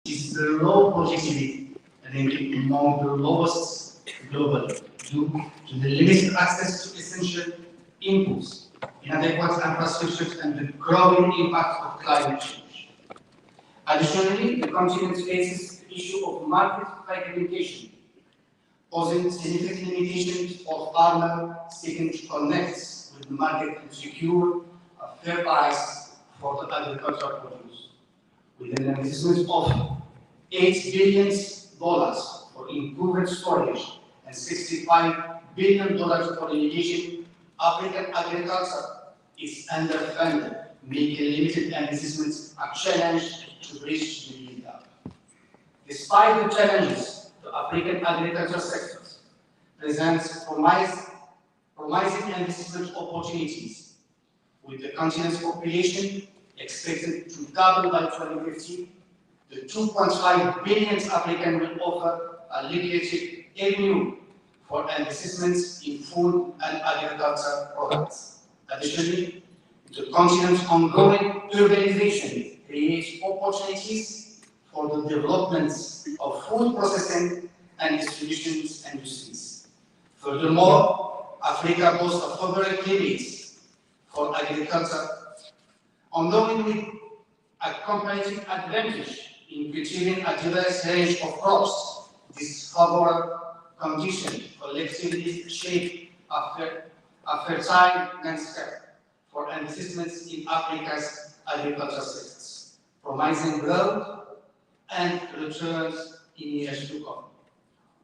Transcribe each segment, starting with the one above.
is the low productivity, ranking among the lowest globally due to the limited access to essential inputs, inadequate infrastructure, and the growing impact of climate change. Additionally, the continent faces the issue of market fragmentation, posing significant limitations for farmers seeking to connect with the market and secure a fair price for the agricultural produce. With an investment of $8 billion for improved storage and $65 billion for irrigation, African agriculture is underfunded, making limited investments a challenge to bridge the yield gap. Despite the challenges, the African agriculture sector presents promising investment opportunities, with the continent's population expected to double by 2050. The 2.5 billion African will offer a lucrative avenue for investments in food and agriculture products. Additionally, the continent's ongoing urbanization creates opportunities for the development of food processing and distribution industries. Furthermore, Africa boasts a favorable climate for agriculture, endowing with a comparative advantage in cultivating a diverse range of crops. This favorable condition collectively shape a fertile landscape for investments in Africa's agricultural sectors, promising growth and returns in years to come.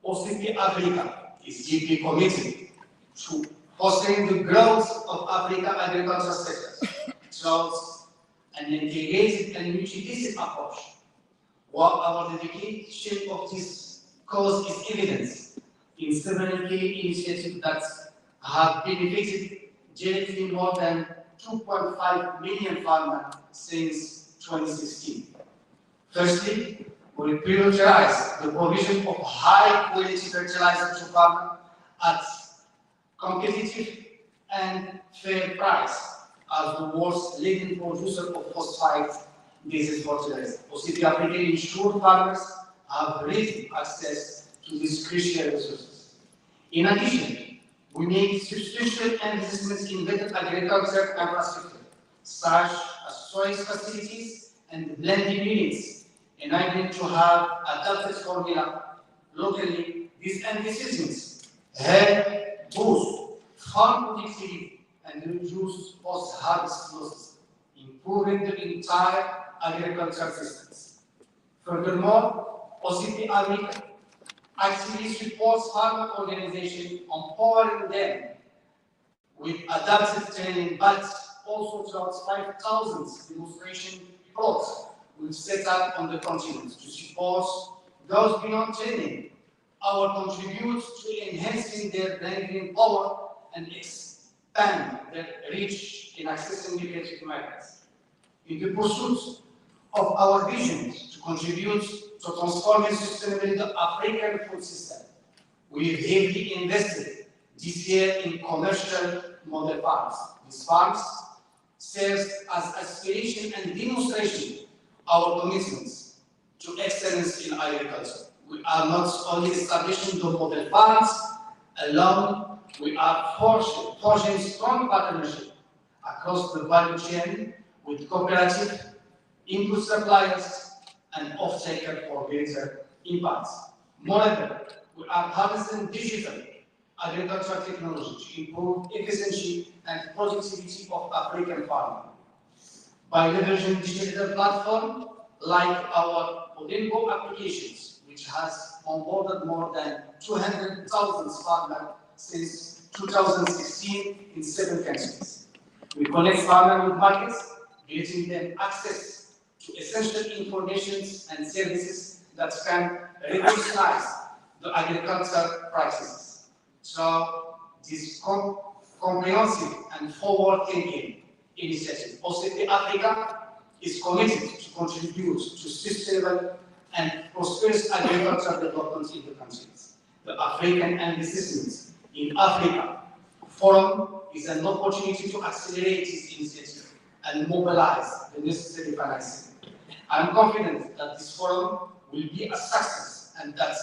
OCP Africa is deeply committed to fostering the growth of African agricultural sectors through an integrated and multidisciplinary approach. While our dedication of this cause is evident in several key initiatives that have benefited directly more than 2.5 million farmers since 2016. Firstly, we prioritize the provision of high-quality fertilizer to farmers at competitive and fair price as the world's leading producer of phosphate-based fertilizer. OCP Africa ensures farmers have ready access to these crucial resources. In addition, we make substantial investments in better agricultural infrastructure, such as soil facilities and blending units, enabling to have adapted formula locally. These investments help boost farm productivity and reduce post-harvest losses, improving the entire agricultural systems. Furthermore, OCP Africa actively supports farmer organizations, empowering them with adaptive training, but also throughout 5,000 demonstration plots we've set up on the continent to support those beyond training. Our contribute to enhancing their bargaining power and expand their reach in accessing lucrative markets. In the pursuit of our vision to contribute to transforming sustainably the African food system, we've heavily invested this year in commercial model farms. These farms serve as aspiration and demonstration our commitments to excellence in agriculture. We are not only establishing the model farms alone, we are forging strong partnership across the value chain with cooperative input suppliers and off-taker for greater impact. Moreover, we are harnessing digital agricultural technology to improve efficiency and productivity of African farming. By leveraging digital platforms like our Odingo applications, which has onboarded more than 200,000 farmers since 2016 in 7 countries. We connect farmers with markets, giving them access to essential information and services that can revolutionize the agricultural practices. So, this comprehensive and forward-thinking initiative, OCP Africa is committed to contribute to sustainable and prosperous agricultural development in the countries. The African investments in Africa Forum is an opportunity to accelerate this initiative and mobilize the necessary financing. I am confident that this forum will be a success, and that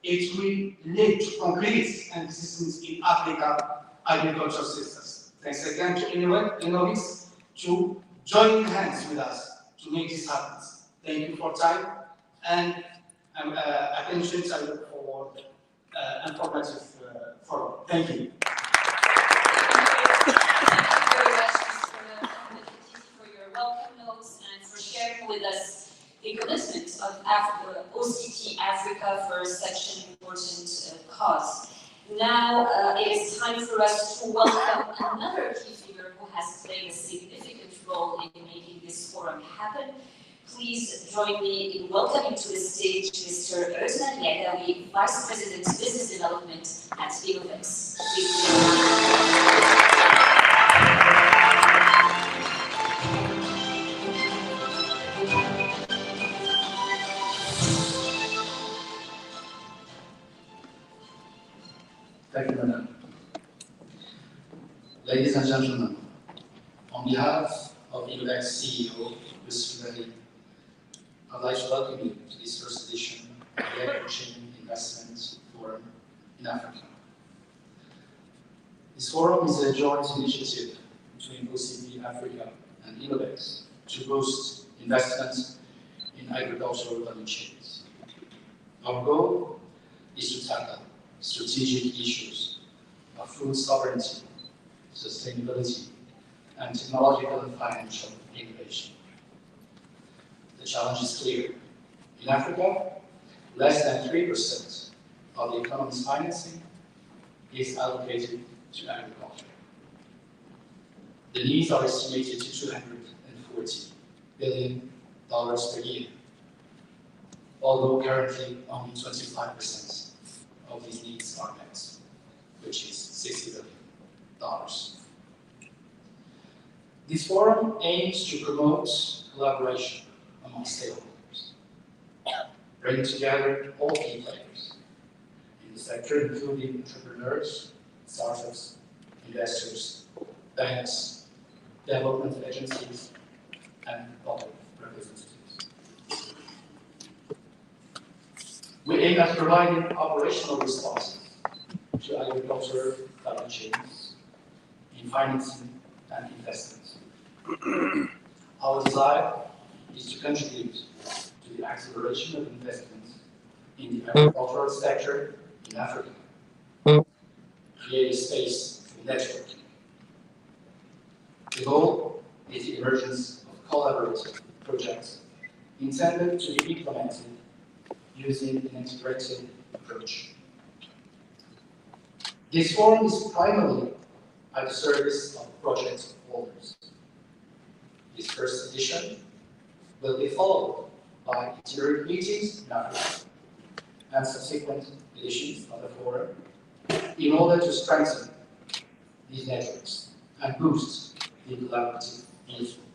it will lead to concrete investments in Africa agricultural systems. Thanks again to Innovix to join hands with us to make this happen. Thank you for time and attention. I look forward informative forum. Thank you. For your welcome notes and for sharing with us the commitment of OCT Africa for such an important cause. Now it is time for us to welcome another key figure who has played a significant role in making this forum happen. Please join me in welcoming to the stage Mr. Özmen Yegavi, Vice President Business Development at Innovix. Thank you, Madam. Ladies and gentlemen, on behalf of Innovix CEO, Mr. Reddy, I'd like to welcome you to this first edition of the Agrichain Investment Forum in Africa. This forum is a joint initiative between OCP Africa and Innovix to boost investment in agricultural value chains. Our goal is to tackle strategic issues of food sovereignty, sustainability, and technological and financial innovation. The challenge is clear. In Africa, less than 3% of the economy's financing is allocated to agriculture. The needs are estimated to $240 billion per year, although currently only 25% of these needs are met, which is $60 billion. This forum aims to promote collaboration among stakeholders, bringing together all key players in the sector, including entrepreneurs, startups, investors, banks, development agencies, and public representatives. We aim at providing operational responses to agricultural value chains in financing and investment. Our desire is to contribute to the acceleration of investment in the agricultural sector in Africa, create a space for networking. The goal is the emergence of collaborative projects intended to be implemented using an integrated approach. This forum is primarily at the service of project holders. This first edition will be followed by itinerant meetings in Africa and subsequent editions of the forum in order to strengthen these networks and boost the collaborative engagement.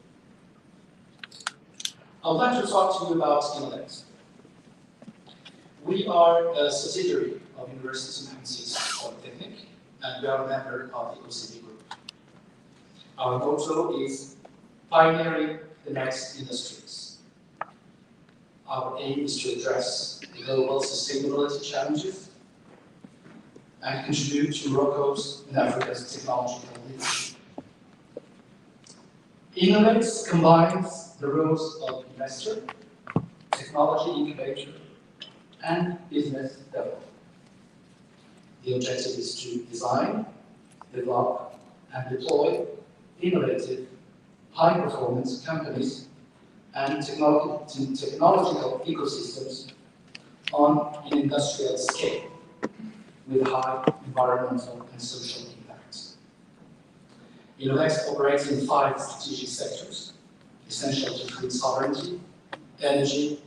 I would like to talk to you about Innovix. We are a subsidiary of University of Manchester Polytechnic, and we are a member of the OCP group. Our motto is pioneering the next industries. Our aim is to address the global sustainability challenges and contribute to Morocco's and Africa's technological leadership. Innovix combines the roles of investor, technology incubator, and business development. The objective is to design, develop, and deploy innovative, high-performance companies and technological ecosystems on an industrial scale with high environmental and social impacts. Innovix operates in 5 strategic sectors essential to food sovereignty, energy,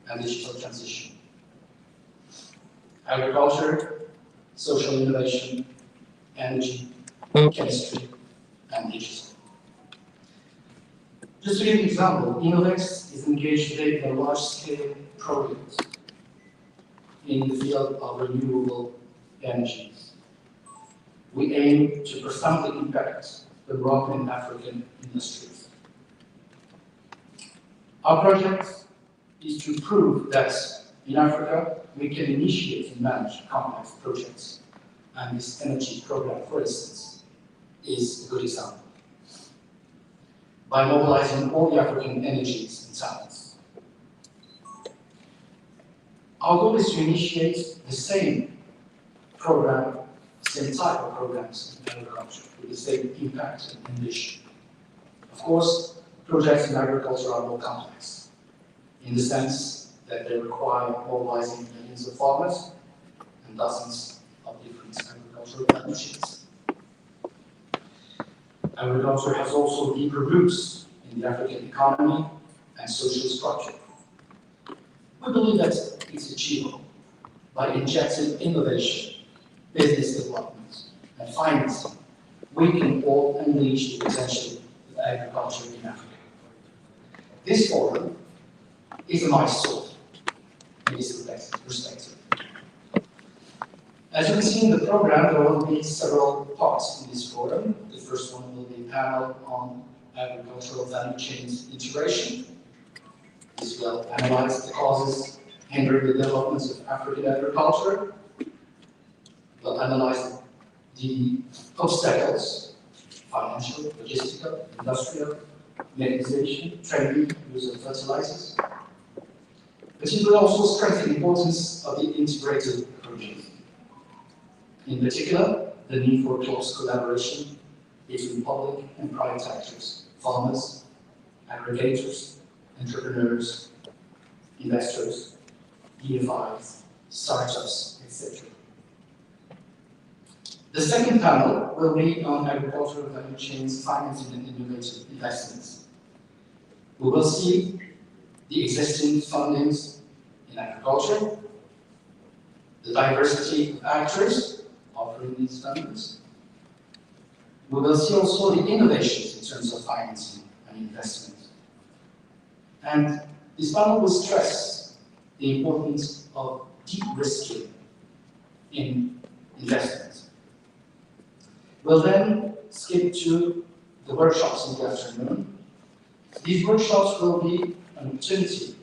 and digital transition: agriculture, social innovation, energy, chemistry, and digital. Just to give an example, Innovix is engaged today in a large-scale project in the field of renewable energies. We aim to profoundly impact the Moroccan and African industries. Our project is to prove that In Africa, we can initiate and manage complex projects, and this energy program, for instance, is a good example. By mobilizing all the African energies and talents. Our goal is to initiate the same program, same type of programs in agriculture, with the same impact and ambition. Of course, projects in agriculture are more complex, in the sense that they require mobilizing millions of farmers and dozens of different agricultural value chains. Agriculture has also deeper roots in the African economy and social structure. We believe that it's achievable by injecting innovation, business development, and financing. We can all unleash the potential of agriculture in Africa. This forum is a milestone in this perspective. As you can see in the program, there will be several parts in this forum. The first one will be a panel on agricultural value chains integration. This will analyze the causes hindering the development of African agriculture. We'll analyze the obstacles, financial, logistical, industrial, mechanization, training, use of fertilizers. But it will also stress the importance of the integrated approach. In particular, the need for close collaboration between public and private actors, farmers, aggregators, entrepreneurs, investors, DFIs, startups, etc. The second panel will be on agricultural value chains, financing and innovative investments. We will see the existing fundings in agriculture, the diversity of actors offering these fundings. We will see also the innovations in terms of financing and investment. And this panel will stress the importance of de-risking in investment. We'll then skip to the workshops in the afternoon. These workshops will be an opportunity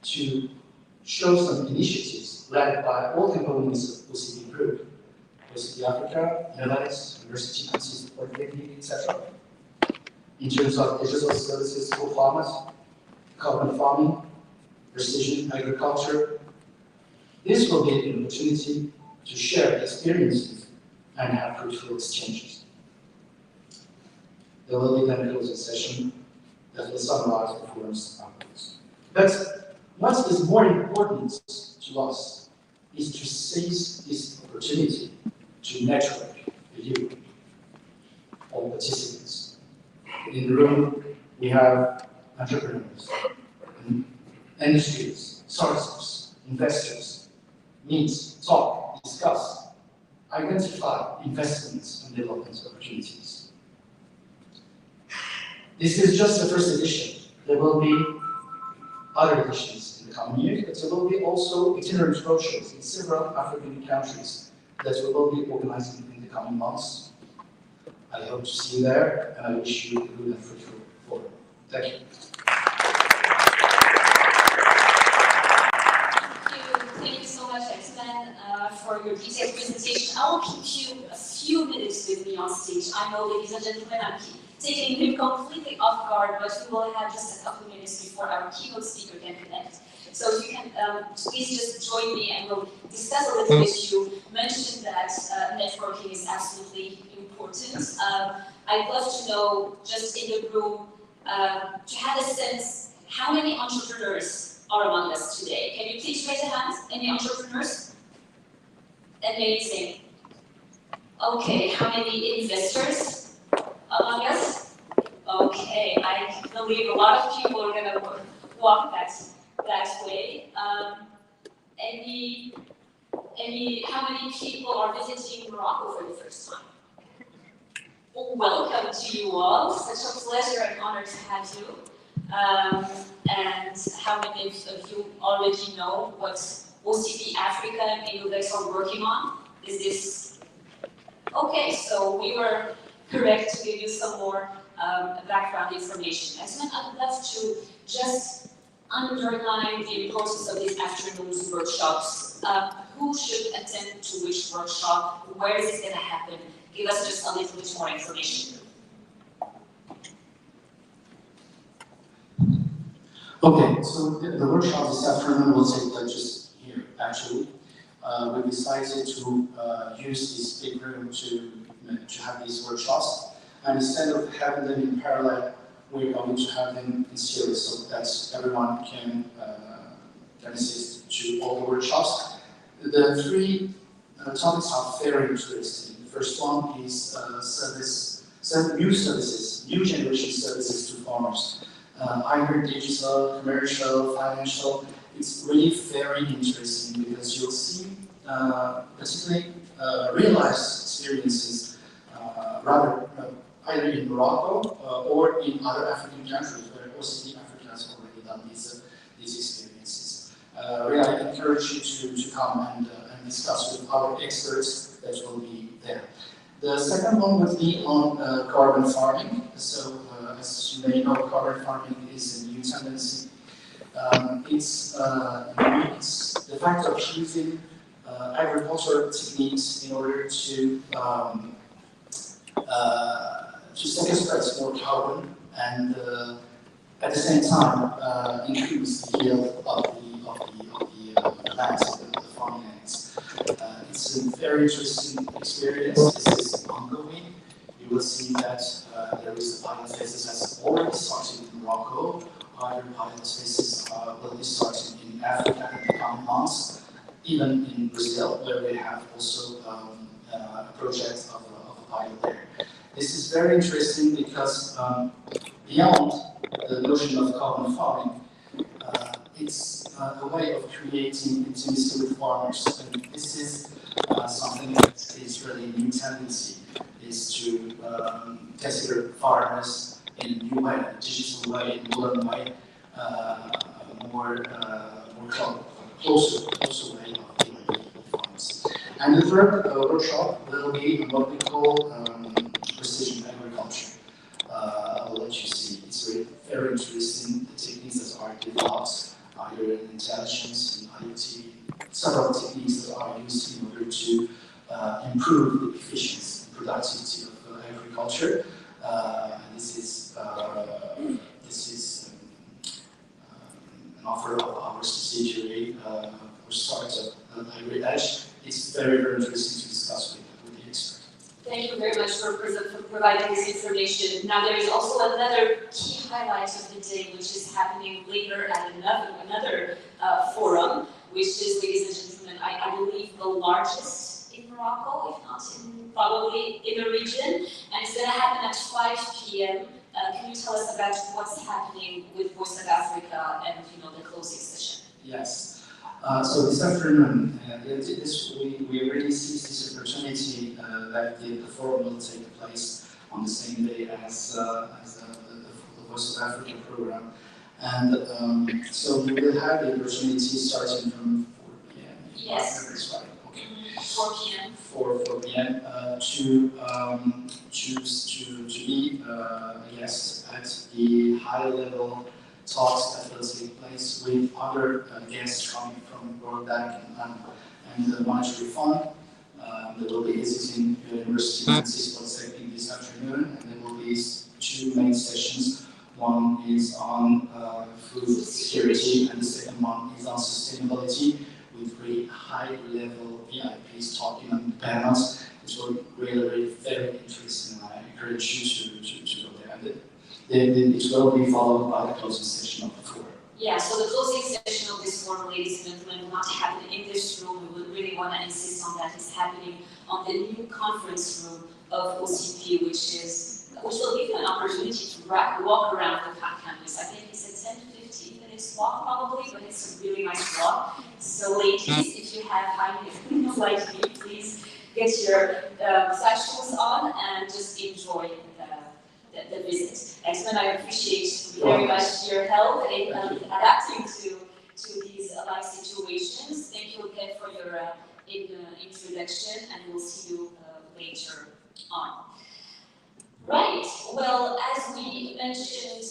to show some initiatives led by all components of OCP Group, OCP Africa, Netherlands, University Councils, Polytechnic, etc. In terms of digital services for farmers, carbon farming, precision agriculture. This will be an opportunity to share experiences and have fruitful exchanges. There will be then a closing session that will summarize the forum's outputs. But what is more important to us is to seize this opportunity to network with you, all participants. In the room, we have entrepreneurs, industries, startups, investors, meet, talk, discuss, identify investments and development opportunities. This is just the first edition. There will be other editions in the coming years, but there will be also itinerant roadshows in several African countries that we will be organizing in the coming months. I hope to see you there, and I wish you a good and fruitful forum. Thank you. Thank you so much, X-Men, for your detailed presentation. I will keep you a few minutes with me on stage. I know, ladies and gentlemen, I'm taking him completely off guard, but we will have just a couple minutes before our keynote speaker can connect. So if you can please just join me and we'll discuss a little bit. You mentioned that networking is absolutely important. I'd love to know, just in the room, to have a sense, how many entrepreneurs are among us today? Can you please raise a hand? Any entrepreneurs? Amazing. Okay, how many investors among us? Okay, I believe a lot of people are going to walk that way. How many people are visiting Morocco for the first time? Well, welcome to you all. Such a pleasure and honor to have you. And how many of you already know what OCP Africa and Inudex are working on? Is this okay? So we were correct to give you some more background information. I'd love to just underline the importance of these afternoons workshops. Who should attend to which workshop? Where is it going to happen? Give us just a little bit more information. Okay, so the workshop this afternoon will take place just here, actually. We decided to use this big room to have these workshops. And instead of having them in parallel, we're going to have them in series so that everyone can assist to all the workshops. The three topics are very interesting. The first one is new generation services to farmers. Either digital, commercial, financial. It's really very interesting because you'll see particularly real-life experiences either in Morocco or in other African countries where OCD Africa has already done these experiences. Really, I encourage you to come and discuss with our experts that will be there. The second one would be on carbon farming. So, as you may know, carbon farming is a new tendency. It's the fact of using agricultural techniques in order to sequestrate more carbon and at the same time increase the yield of the lands, the farming lands. It's a very interesting experience. This is ongoing. You will see that there is a pilot phases that's already started in Morocco. Other pilot phases will be starting in Africa in the coming months, even in Brazil, where we have also a project of a pilot there. This is very interesting because beyond the notion of carbon farming, it's a way of creating intimacy with farmers. And this is something that is really a new tendency, is to consider farmers in a new way, a digital way, a modern way, more closer way of dealing with farmers. And the third workshop will be what we call precision agriculture. I will let you see. It's really very interesting, the techniques that are developed, either in intelligence, in IoT, several techniques that are used in order to improve the efficiency and productivity of agriculture. And this is an offer of our subsidiary or startup, Agrichain. It's very, very interesting to discuss with the expert. Thank you very much for providing this information. Now, there is also another key highlight of the day, which is happening later at another forum, which is, ladies and gentlemen, I believe the largest in Morocco, if not probably in the region, and it's going to happen at 5 p.m. Can you tell us about what's happening with Voice of Africa and the closing session? Yes. So this afternoon, we already seized this opportunity that the forum will take place on the same day as the Voice of Africa program. And so we will have the opportunity starting from 4 p.m. Yes. Okay. 4 p.m. 4 p.m. To be a guest at the high-level talks that will take place with other guests coming from World Bank and the Monetary Fund. They will be visiting the University of Cisco this afternoon, and there will be 2 main sessions. One is on food security, and the second one is on sustainability, with really high-level VIPs talking on panels. It's really very interesting, and I encourage you to go there. And it will be followed by the closing session of the forum. Yeah, so the closing session of this forum, ladies and gentlemen, will not happen in this room. We would really want to insist on that. It's happening on the new conference room of OCP, which will give you an opportunity to walk around the campus. I think it's a 10 to 15 minutes walk probably, but it's a really nice walk. So ladies, if you have high heels like me, please get your satchels on and just enjoy the visit. Excellent. I appreciate very much your help in adapting to these life situations. Thank you again for your introduction, and we'll see you later on. Right. Well, as we mentioned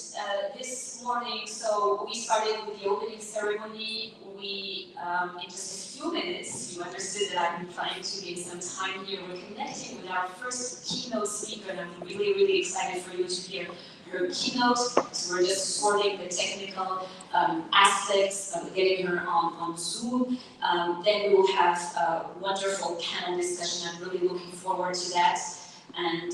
this morning, morning, so we started with the opening ceremony. We, in just a few minutes, you understood that I'm planning to gain some time here. We're connecting with our first keynote speaker, and I'm really, really excited for you to hear her keynote. So we're just sorting the technical aspects of getting her on Zoom. Then we will have a wonderful panel discussion. I'm really looking forward to that. And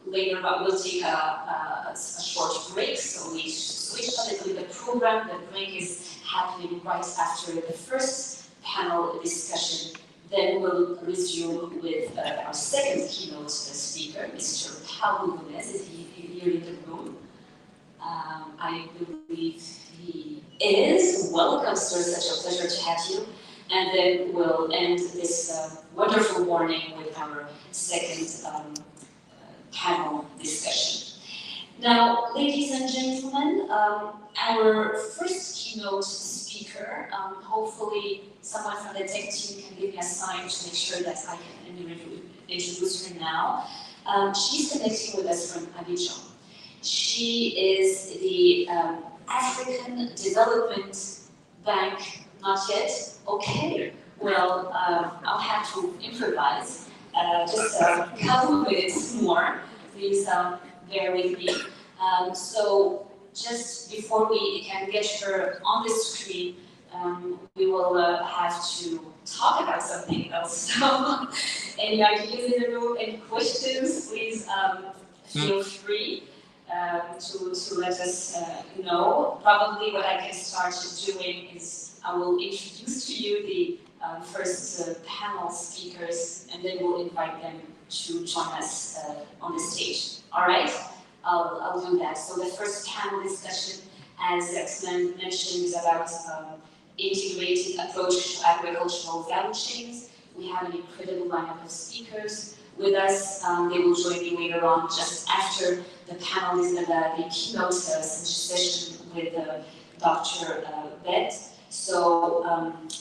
later on, we'll take a short break. So we switched a little bit the program. The break is happening right after the first panel discussion. Then we'll resume with our second keynote speaker, Mr. Paulo Gomez. Is he here in the room? I believe he is. Welcome, sir. Such a pleasure to have you. And then we'll end this wonderful morning with our second panel discussion. Now, ladies and gentlemen, our first keynote speaker, hopefully someone from the tech team can give me a sign to make sure that I can introduce her now. She's connecting with us from Agrichain. She is the African Development Bank, not yet? Okay, well, I'll have to improvise. Just a couple minutes more, please bear with me. So just before we can get her on the screen, we will have to talk about something else. So any ideas in the room, any questions, please feel free to let us know. Probably what I can start doing is I will introduce to you the first panel speakers, and then we'll invite them to join us on the stage. All right? I'll do that. So the first panel discussion, as X-Men mentioned, is about integrated approach to agricultural value chains. We have an incredible lineup of speakers with us. They will join me later on, just after the panel, the keynote session with Dr. Beth. So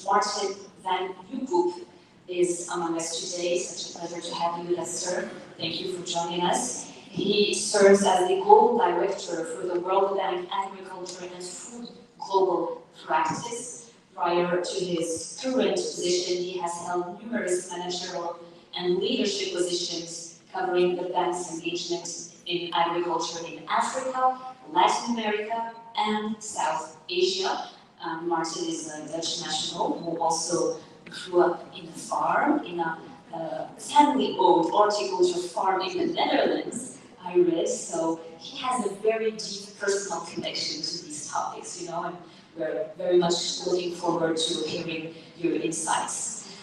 Martin Van Ukoop is among us today. Such a pleasure to have you with us, sir. Thank you for joining us. He serves as the Global Director for the World Bank Agriculture and Food Global Practice. Prior to his current position, he has held numerous managerial and leadership positions covering the bank's engagement in agriculture in Africa, Latin America, and South Asia. Martin is a Dutch national who also grew up in a farm, in a family-owned horticulture farm in the Netherlands, I read. So he has a very deep personal connection to these topics, and we're very much looking forward to hearing your insights.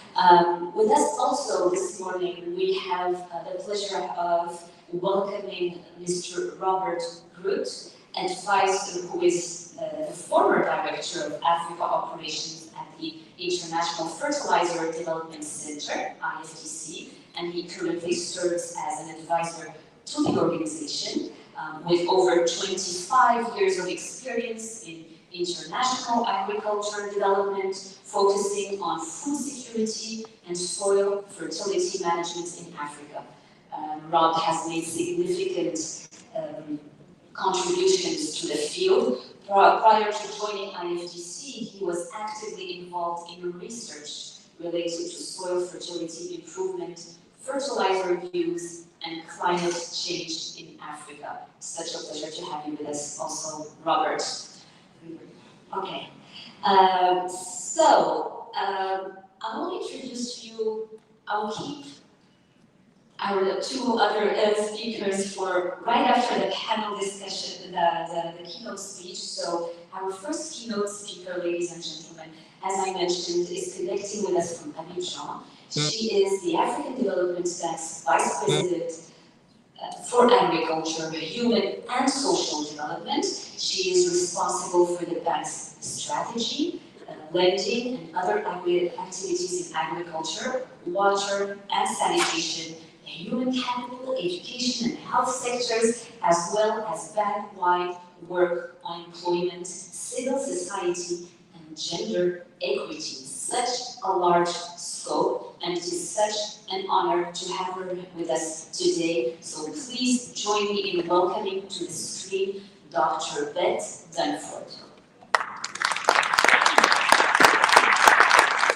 With us also this morning, we have the pleasure of welcoming Mr. Robert Groot, advisor who is the former director of Africa operations at the International Fertilizer Development Center, IFDC, and he currently serves as an advisor to the organization with over 25 years of experience in international agriculture development, focusing on food security and soil fertility management in Africa. Rob has made significant contributions to the field. Prior to joining IFDC, he was actively involved in research related to soil fertility improvement, fertilizer use, and climate change in Africa. Such a pleasure to have you with us also, Robert. Okay. I will introduce you, I will keep our two other speakers for right after the panel discussion, the keynote speech. So our first keynote speaker, ladies and gentlemen, as I mentioned, is connecting with us from Agrichain. She is the African Development Bank's Vice President for Agriculture, Human and Social Development. She is responsible for the bank's strategy, lending, and other activities in agriculture, water and sanitation, human capital, education and health sectors, as well as bank-wide work on employment, civil society, and gender equity. Such a large scope, and it is such an honor to have her with us today. So please join me in welcoming to the screen Dr. Beth Dunford.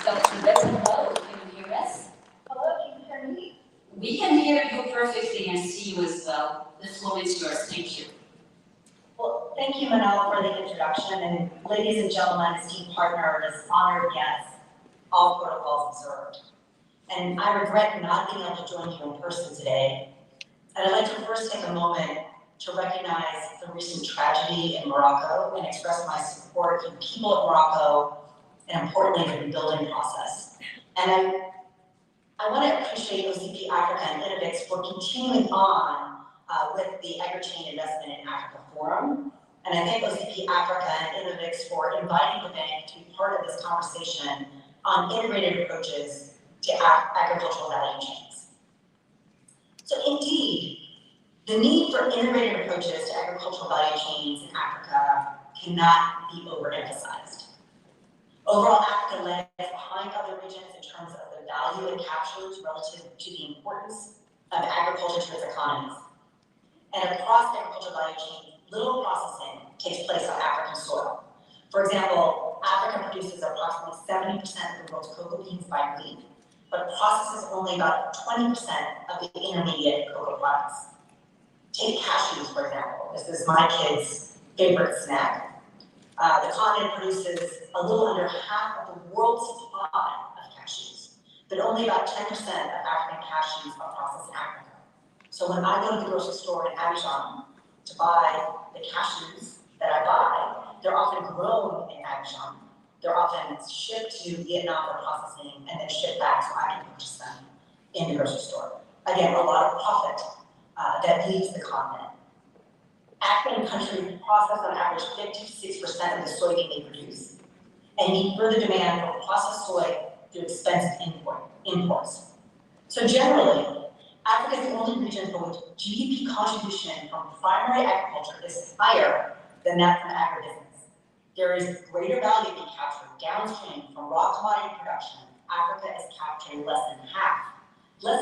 Dr. Beth, hello, can you hear us? Hello, can you hear me? We can hear you perfectly and see you as well. The floor is yours, thank you. Well, thank you, Manal, for the introduction, and ladies and gentlemen, esteemed partners, honored guests, all protocols observed. And I regret not being able to join you in person today. And I'd like to first take a moment to recognize the recent tragedy in Morocco and express my support for the people of Morocco and importantly, the rebuilding process. And I want to appreciate OCP Africa and Innovix for continuing on with the Agrichain Investment in Africa Forum. And I thank OCP Africa and Innovix for inviting the bank to be part of this conversation on integrated approaches to agricultural value chains. So indeed, the need for integrated approaches to agricultural value chains in Africa cannot be overemphasized. Overall, Africa lags behind other regions in terms of the value it captures relative to the importance of agriculture to its economies. And across agricultural value chains, little processing takes place on African soil. For example, Africa produces approximately 70% of the world's cocoa beans by weight, but processes only about 20% of the intermediate cocoa products. Take cashews, for example. This is my kid's favorite snack. The continent produces a little under half of the world's supply of cashews, but only about 10% of African cashews are processed in Africa. So when I go to the grocery store in Agrichain to buy the cashews that I buy, they're often grown in Agrichain. They're often shipped to Vietnam for processing and then shipped back so I can purchase them in the grocery store. Again, a lot of profit that leaves the continent. African countries process on average 56% of the soybean they produce and meet further demand for processed soy through expensive imports. So generally, Africa is the only region for which GDP contribution from primary agriculture is higher than that from agribusiness. There is greater value being captured downstream from raw commodity production. Africa is capturing less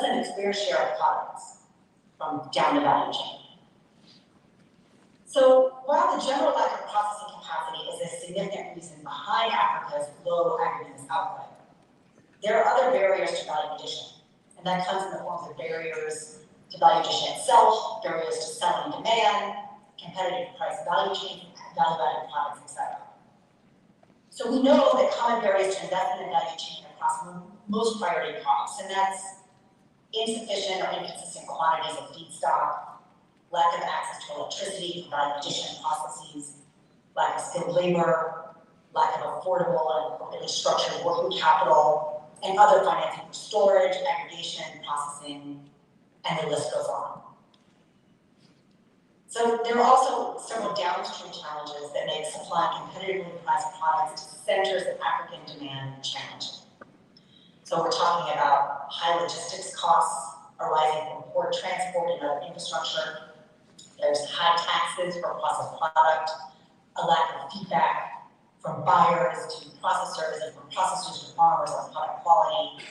than its fair share of products from down the value chain. So while the general lack of processing capacity is a significant reason behind Africa's low agribusiness output, there are other barriers to value addition, and that comes in the forms of barriers to value addition itself, barriers to selling demand, competitive price value chain, value-added products, etc. So we know that common barriers to investment in value chain across most priority crops, and that's insufficient or inconsistent quantities of feedstock, lack of access to electricity for value addition processes, lack of skilled labor, lack of affordable and appropriately structured working capital, and other financing for storage, aggregation, processing, and the list goes on. So there are also several downstream challenges that make supplying competitively priced products to centers of African demand challenging. So we're talking about high logistics costs arising from poor transport and other infrastructure. There's high taxes for processed product, a lack of feedback from buyers to processors and from processors to farmers on product quality,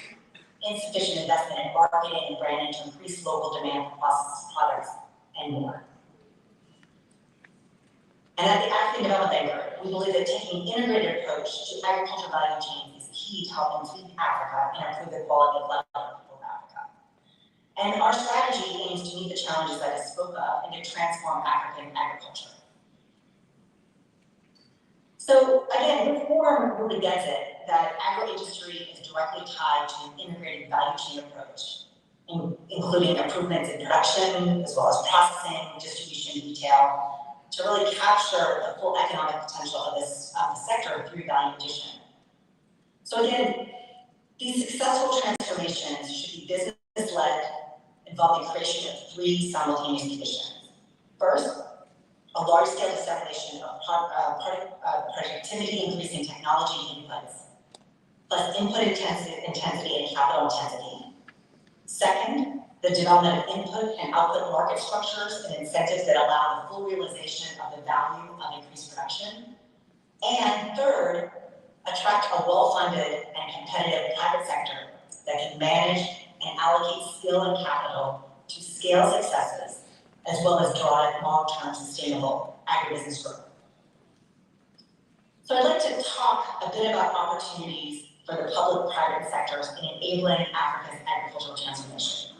insufficient investment in marketing and branding to increase local demand for processed products, and more. And at the African Development Bank, we believe that taking an integrated approach to agricultural value chains is key to helping feed Africa and improve the quality of life of the people of Africa. And our strategy aims to meet the challenges that I spoke of and to transform African agriculture. So again, this forum really gets it that agro-industry is directly tied to an integrated value chain approach, including improvements in production, as well as processing, distribution, retail, to really capture the full economic potential of this sector through value addition. So again, these successful transformations should be business-led, involving creation of three simultaneous conditions. First, a large-scale dissemination of productivity increasing technology inputs, plus input intensity and capital intensity. Second, the development of input and output market structures and incentives that allow the full realization of the value of increased production. And third, attract a well-funded and competitive private sector that can manage and allocate skill and capital to scale successes, as well as drive long-term sustainable agribusiness growth. So I'd like to talk a bit about opportunities for the public-private sectors in enabling Africa's agricultural transformation.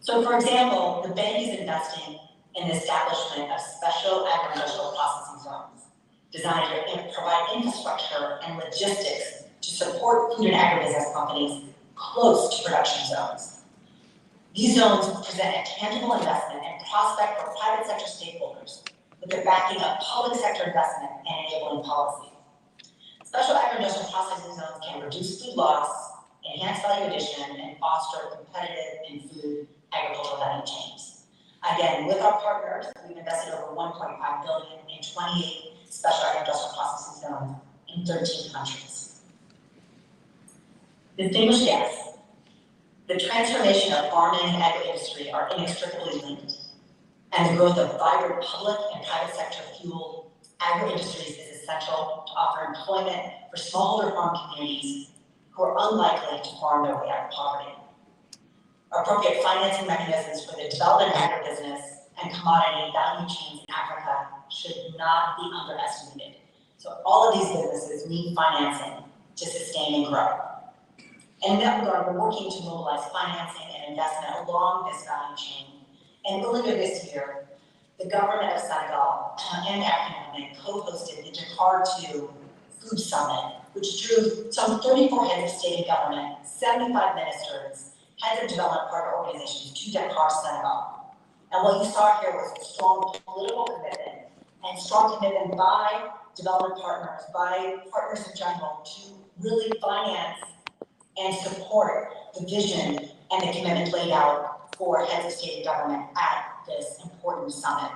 So for example, the bank is investing in the establishment of special agro-industrial processing zones designed to provide infrastructure and logistics to support food and agribusiness companies close to production zones. These zones present a tangible investment and prospect for private sector stakeholders with the backing of public sector investment and enabling policy. Special agro-industrial processing zones can reduce food loss, enhance value addition, and foster competitive and food agricultural value chains. Again, with our partners, we've invested over $1.5 billion in 28 special agro-industrial processing zones in 13 countries. Distinguished guests, the transformation of farming and agri-industry are inextricably linked, and the growth of vibrant public and private sector fueled agri-industries is essential to offer employment for smallholder farm communities who are unlikely to farm their way out of poverty. Appropriate financing mechanisms for the development of agribusiness and commodity value chains in Africa should not be underestimated. So all of these businesses need financing to sustain and grow. And in that regard, we're working to mobilize financing and investment along this value chain. And earlier this year, the government of Senegal and African Union co-hosted the Dakar 2 Food Summit, which drew some 34 heads of state and government, 75 ministers, heads of development partner organizations to Dakar, Senegal. And what you saw here was a strong political commitment and strong commitment by development partners, by partners in general, to really finance and support the vision and the commitment laid out for heads of state and government at this important summit.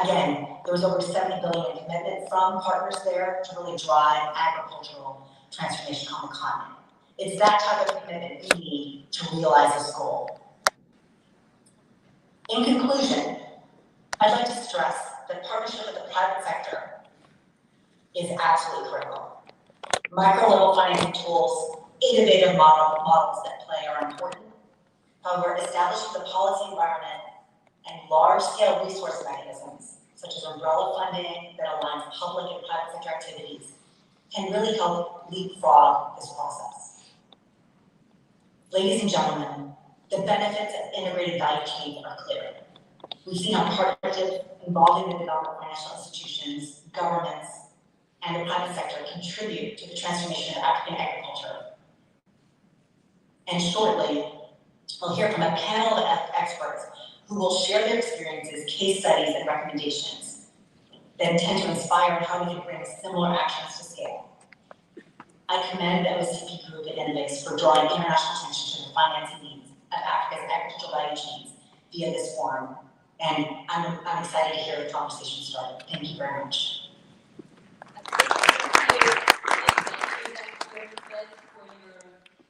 Again, there was over $70 billion in commitment from partners there to really drive agricultural transformation on the continent. It's that type of commitment we need to realize this goal. In conclusion, I'd like to stress that partnership with the private sector is absolutely critical. Micro-level financing tools, innovative models that play are important. However, establishing the policy environment and large-scale resource mechanisms, such as umbrella funding that aligns public and private sector activities, can really help leapfrog this process. Ladies and gentlemen, the benefits of integrated value chains are clear. We've seen how partnership involving the development of financial institutions, governments, and the private sector contribute to the transformation of African agriculture. And shortly, we'll hear from a panel of experts who will share their experiences, case studies, and recommendations that intend to inspire how we can bring similar actions to scale. I commend the OCP Group and Innovex for drawing international attention to the financing needs of Africa's agricultural value chains via this forum, and I'm excited to hear the conversation start. Thank you very much.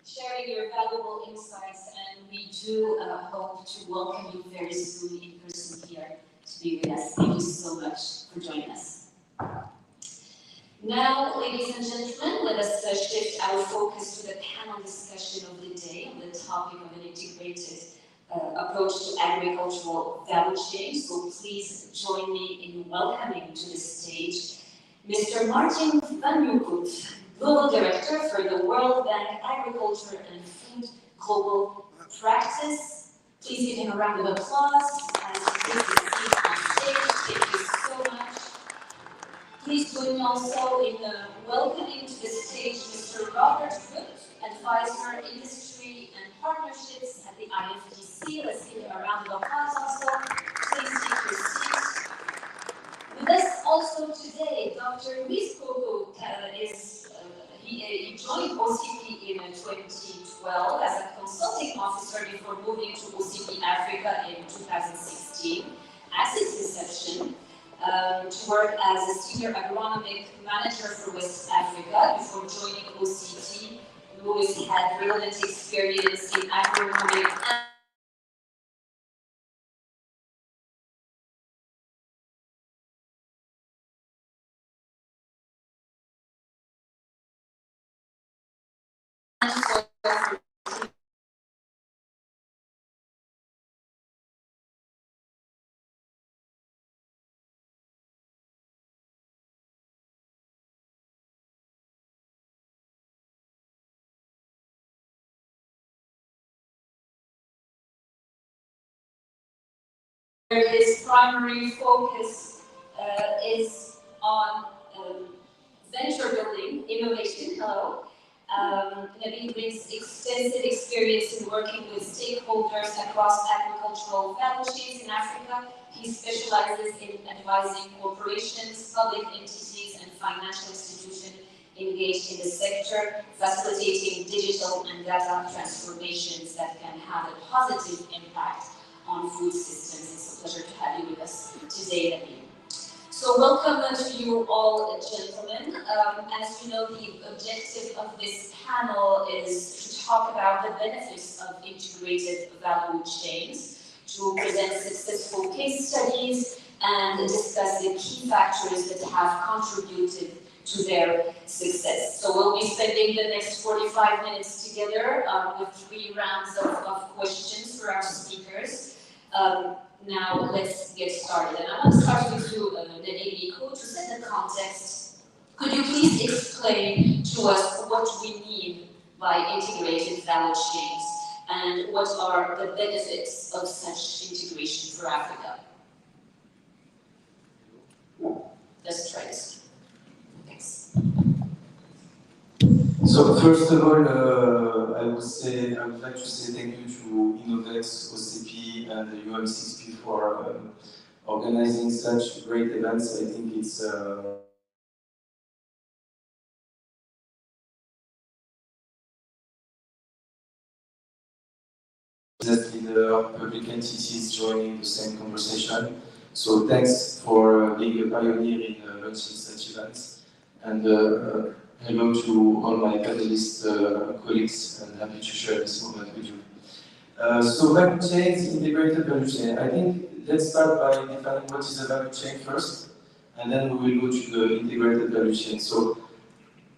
Sharing your valuable insights, and we do hope to welcome you very soon in person here to be with us. Thank you so much for joining us. Now, ladies and gentlemen, let us shift our focus to the panel discussion of the day on the topic of an integrated approach to agricultural value chain. So please join me in welcoming to the stage Mr. Martin van Nieuwkoop, Global Director for the World Bank Agriculture and Food Global Practice. Please give him a round of applause as he takes his seat on stage. Thank you so much. Please join me also in welcoming to the stage Mr. Robert Wood, Advisor, Industry and Partnerships at the IFDC. Let's give him a round of applause also. Please take your seat. With us also today, Dr. Luis Coco he joined OCP in 2012 as a consulting officer before moving to OCP Africa in 2016 at its inception to work as a senior agronomic manager for West Africa before joining OCP. Luis had relevant experience in agronomic and His primary focus is on venture building, innovation. Hello. Nabil brings extensive experience in working with stakeholders across agricultural value chains in Africa. He specializes in advising corporations, public entities, and financial institutions engaged in the sector, facilitating digital and data transformations that can have a positive impact on food systems. It's a pleasure to have you with us today, Nabil. So welcome to you all, gentlemen. As you know, the objective of this panel is to talk about the benefits of integrated value chains, to present successful case studies, and discuss the key factors that have contributed to their success. So we'll be spending the next 45 minutes together with 3 rounds of questions for our speakers. Now let's get started. And I want to start with you, Nabil, to set the context. Could you please explain to us what we mean by integrated value chains and what are the benefits of such integration for Africa? Let's try this. Thanks. So first of all, I would like to say thank you to Innovex, OCP, and the UM6P for organizing such great events. I think it's business leader, public entities joining the same conversation. So thanks for being a pioneer in launching such events. And hello to all my panelists, colleagues, and happy to share this moment with you. So value chains, integrated value chain. I think let's start by defining what is a value chain first, and then we will go to the integrated value chain. So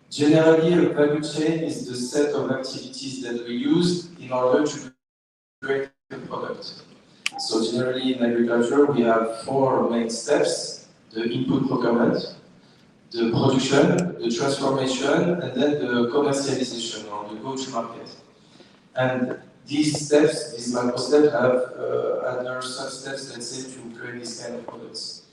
generally, a value chain is the set of activities that we use in order to create a product. So generally in agriculture, we have 4 main steps: the input procurement, the production, the transformation, and then the commercialization or the go-to-market. And these steps, these macro steps, have other sub-steps, let's say, to create this kind of products.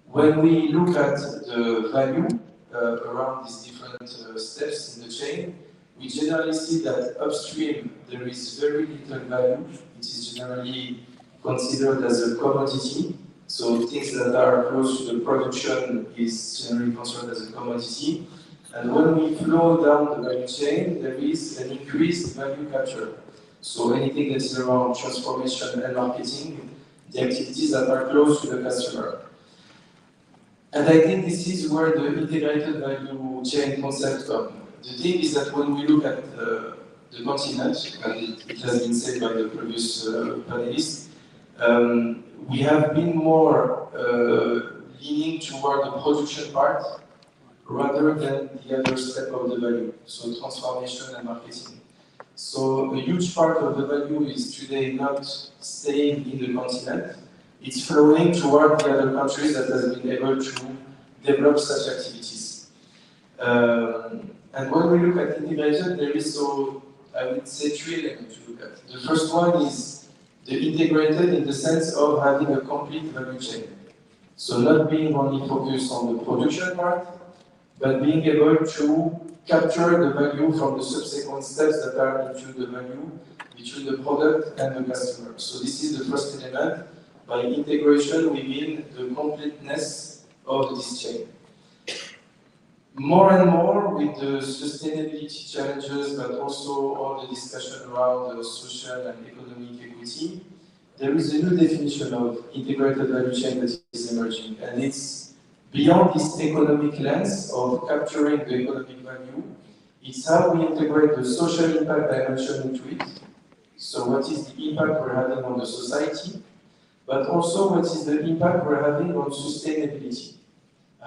When we look at the value around these different steps in the chain, we generally see that upstream there is very little value. It is generally considered as a commodity. So things that are close to the production is generally considered as a commodity. And when we flow down the value chain, there is an increased value capture. So anything that is around transformation and marketing, the activities that are close to the customer. And I think this is where the integrated value chain concept comes. The thing is that when we look at the continent, and it has been said by the previous panelists, we have been more leaning toward the production part rather than the other step of the value, so transformation and marketing. So a huge part of the value is today not staying in the continent, it's flowing toward the other countries that have been able to develop such activities. And when we look at integration, there is, so I would say, 3 elements to look at. The first one is the integrated in the sense of having a complete value chain. So not being only focused on the production part, but being able to capture the value from the subsequent steps that are into the value between the product and the customer. So this is the first element. By integration, we mean the completeness of this chain. More and more with the sustainability challenges, but also all the discussion around the social and economic equity, there is a new definition of integrated value chain that is emerging. And it's beyond this economic lens of capturing the economic value, it's how we integrate the social impact dimension into it. So what is the impact we're having on the society, but also what is the impact we're having on sustainability.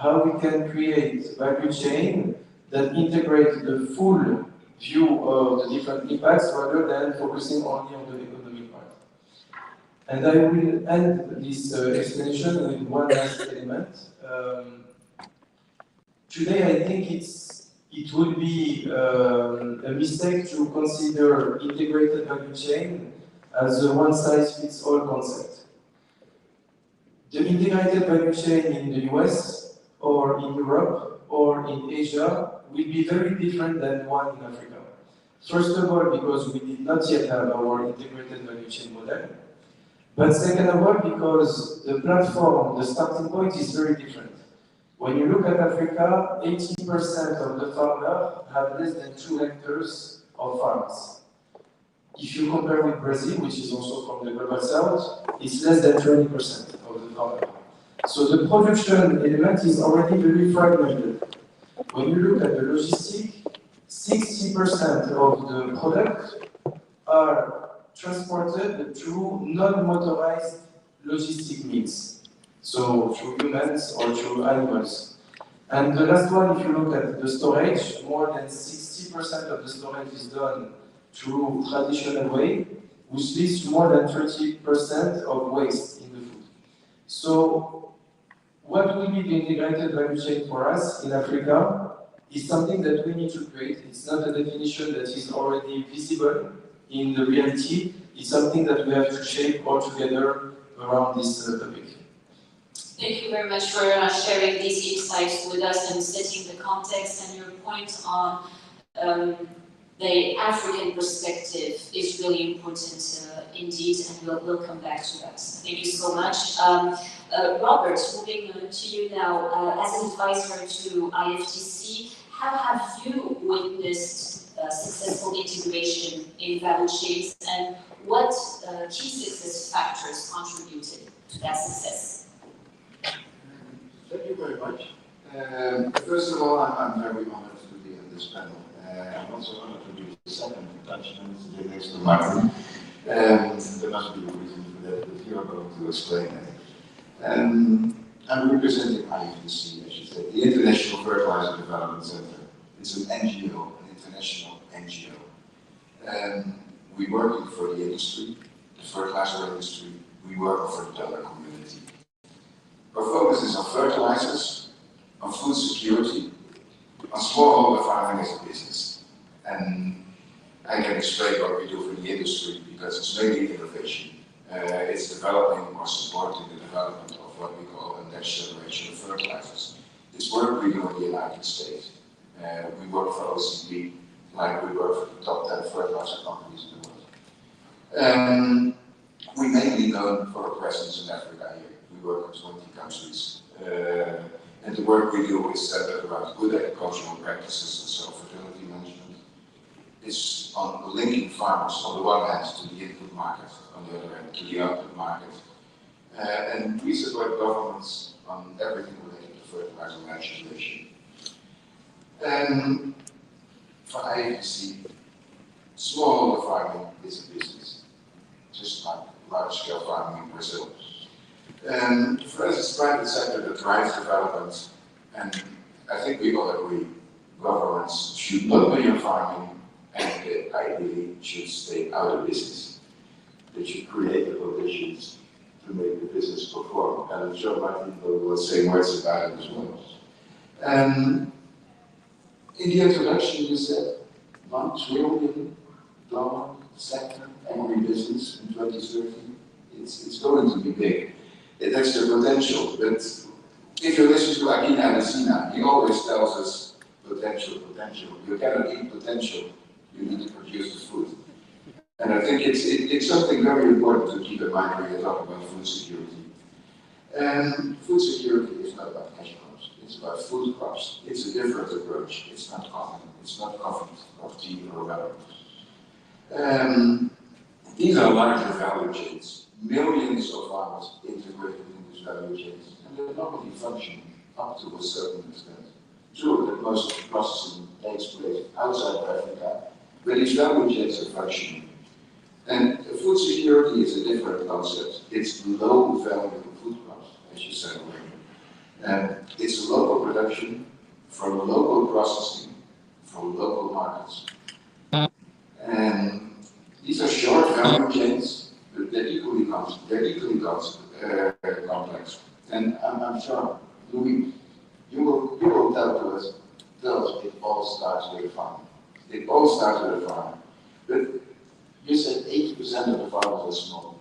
How we can create value chain that integrate the full view of the different impacts rather than focusing only on the economic part. And I will end this explanation with one last element. Today, I think it would be a mistake to consider integrated value chain as a one-size-fits-all concept. The integrated value chain in the US or in Europe or in Asia will be very different than the one in Africa. First of all, because we did not yet have our integrated value chain model. But second of all, because the platform, the starting point is very different. When you look at Africa, 80% of the farmers have less than 2 hectares of farms. If you compare with Brazil, which is also from the global south, it's less than 20% of the farmers. So the production element is already very fragmented. When you look at the logistics, 60% of the products are transported through non-motorized logistic means, so through humans or through animals. And the last one, if you look at the storage, more than 60% of the storage is done through traditional way, which leads to more than 30% of waste in the food. So what will be the integrated value chain for us in Africa is something that we need to create. It's not a definition that is already visible in the reality. It's something that we have to shape all together around this topic. Thank you very much for sharing these insights with us and setting the context, and your point on the African perspective is really important indeed, and we'll come back to that. Thank you so much. Robert, moving to you now, as an advisor to IFTC, how have you witnessed successful integration in value chains, and what key success factors contributed to that success? Thank you very much. First of all, I'm very honored to be on this panel. I'm also honored to be the second Dutchman sitting next to Martin. There must be a reason for that, but you're going to explain that. I'm representing IFTC, I should say, the International Fertilizer Development Center. It's an NGO, an international NGO. We work for the industry, the fertilizer industry. We work for the donor community. Our focus is on fertilizers, on food security, on smallholder farming as a business. And I can explain what we do for the industry because it's mainly innovation. It's developing or supporting the development of what we call a next generation of fertilizers. It's work we do in the United States. We work for OCP, like we work for the top 10 fertilizer companies in the world. We mainly known for our presence in Africa here. We work in 20 countries. And the work we do is centered around good agricultural practices and self-fertility management. It's on linking farmers on the one hand to the input market, on the other hand to the output market. And we support governments on everything related to fertilizer legislation. For IFTC, smallholder farming is a business, just like large-scale farming in Brazil. For us, it's private sector that drives development, and I think we all agree governments should not be in farming, and they ideally should stay out of business. They should create the conditions to make the business perform, and I'm sure Martin will say words about it as well. In the introduction, you said $1 trillion sector agribusiness in 2030. It's going to be big. It has the potential, but if you listen to Akina Adesina, he always tells us potential. You cannot eat potential, you need to produce the food. And I think it's something very important to keep in mind when you talk about food security. Food security is not about cash crops, it's about food crops. It's a different approach. It's not coffee, or tea, or whatever. These are larger value chains. Millions of farmers integrated in these value chains, and they're normally functioning up to a certain extent. True that most of the processing takes place outside of Africa, but these value chains are functioning. And food security is a different concept. It's low value food crops, as you said already. It's a local production, from local processing, from local markets. And these are short value chains, but they're equally complex. And I'm sure, Louis, you will tell us it all starts with a farmer. It all starts with a farmer. But you said 80% of the farmers are small.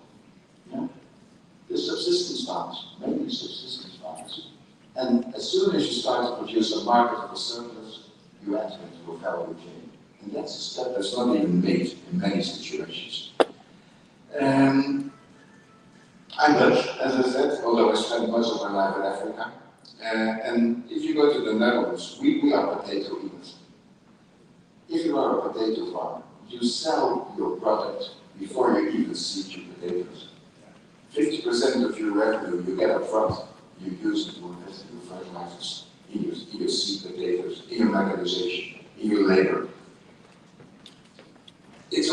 Yeah? The subsistence farmers, mainly subsistence farmers. And as soon as you start to produce a market for surplus, you enter into a value chain. And that's a step that's not even made in many situations. I'm Dutch, as I said, although I spent most of my life in Africa. And if you go to the Netherlands, we are potato eaters. If you are a potato farmer, you sell your product before you even seed your potatoes. 50% of your revenue you get up front, you use it to invest in your fertilizers, in your seed potatoes, in your mechanization, in your labor. It's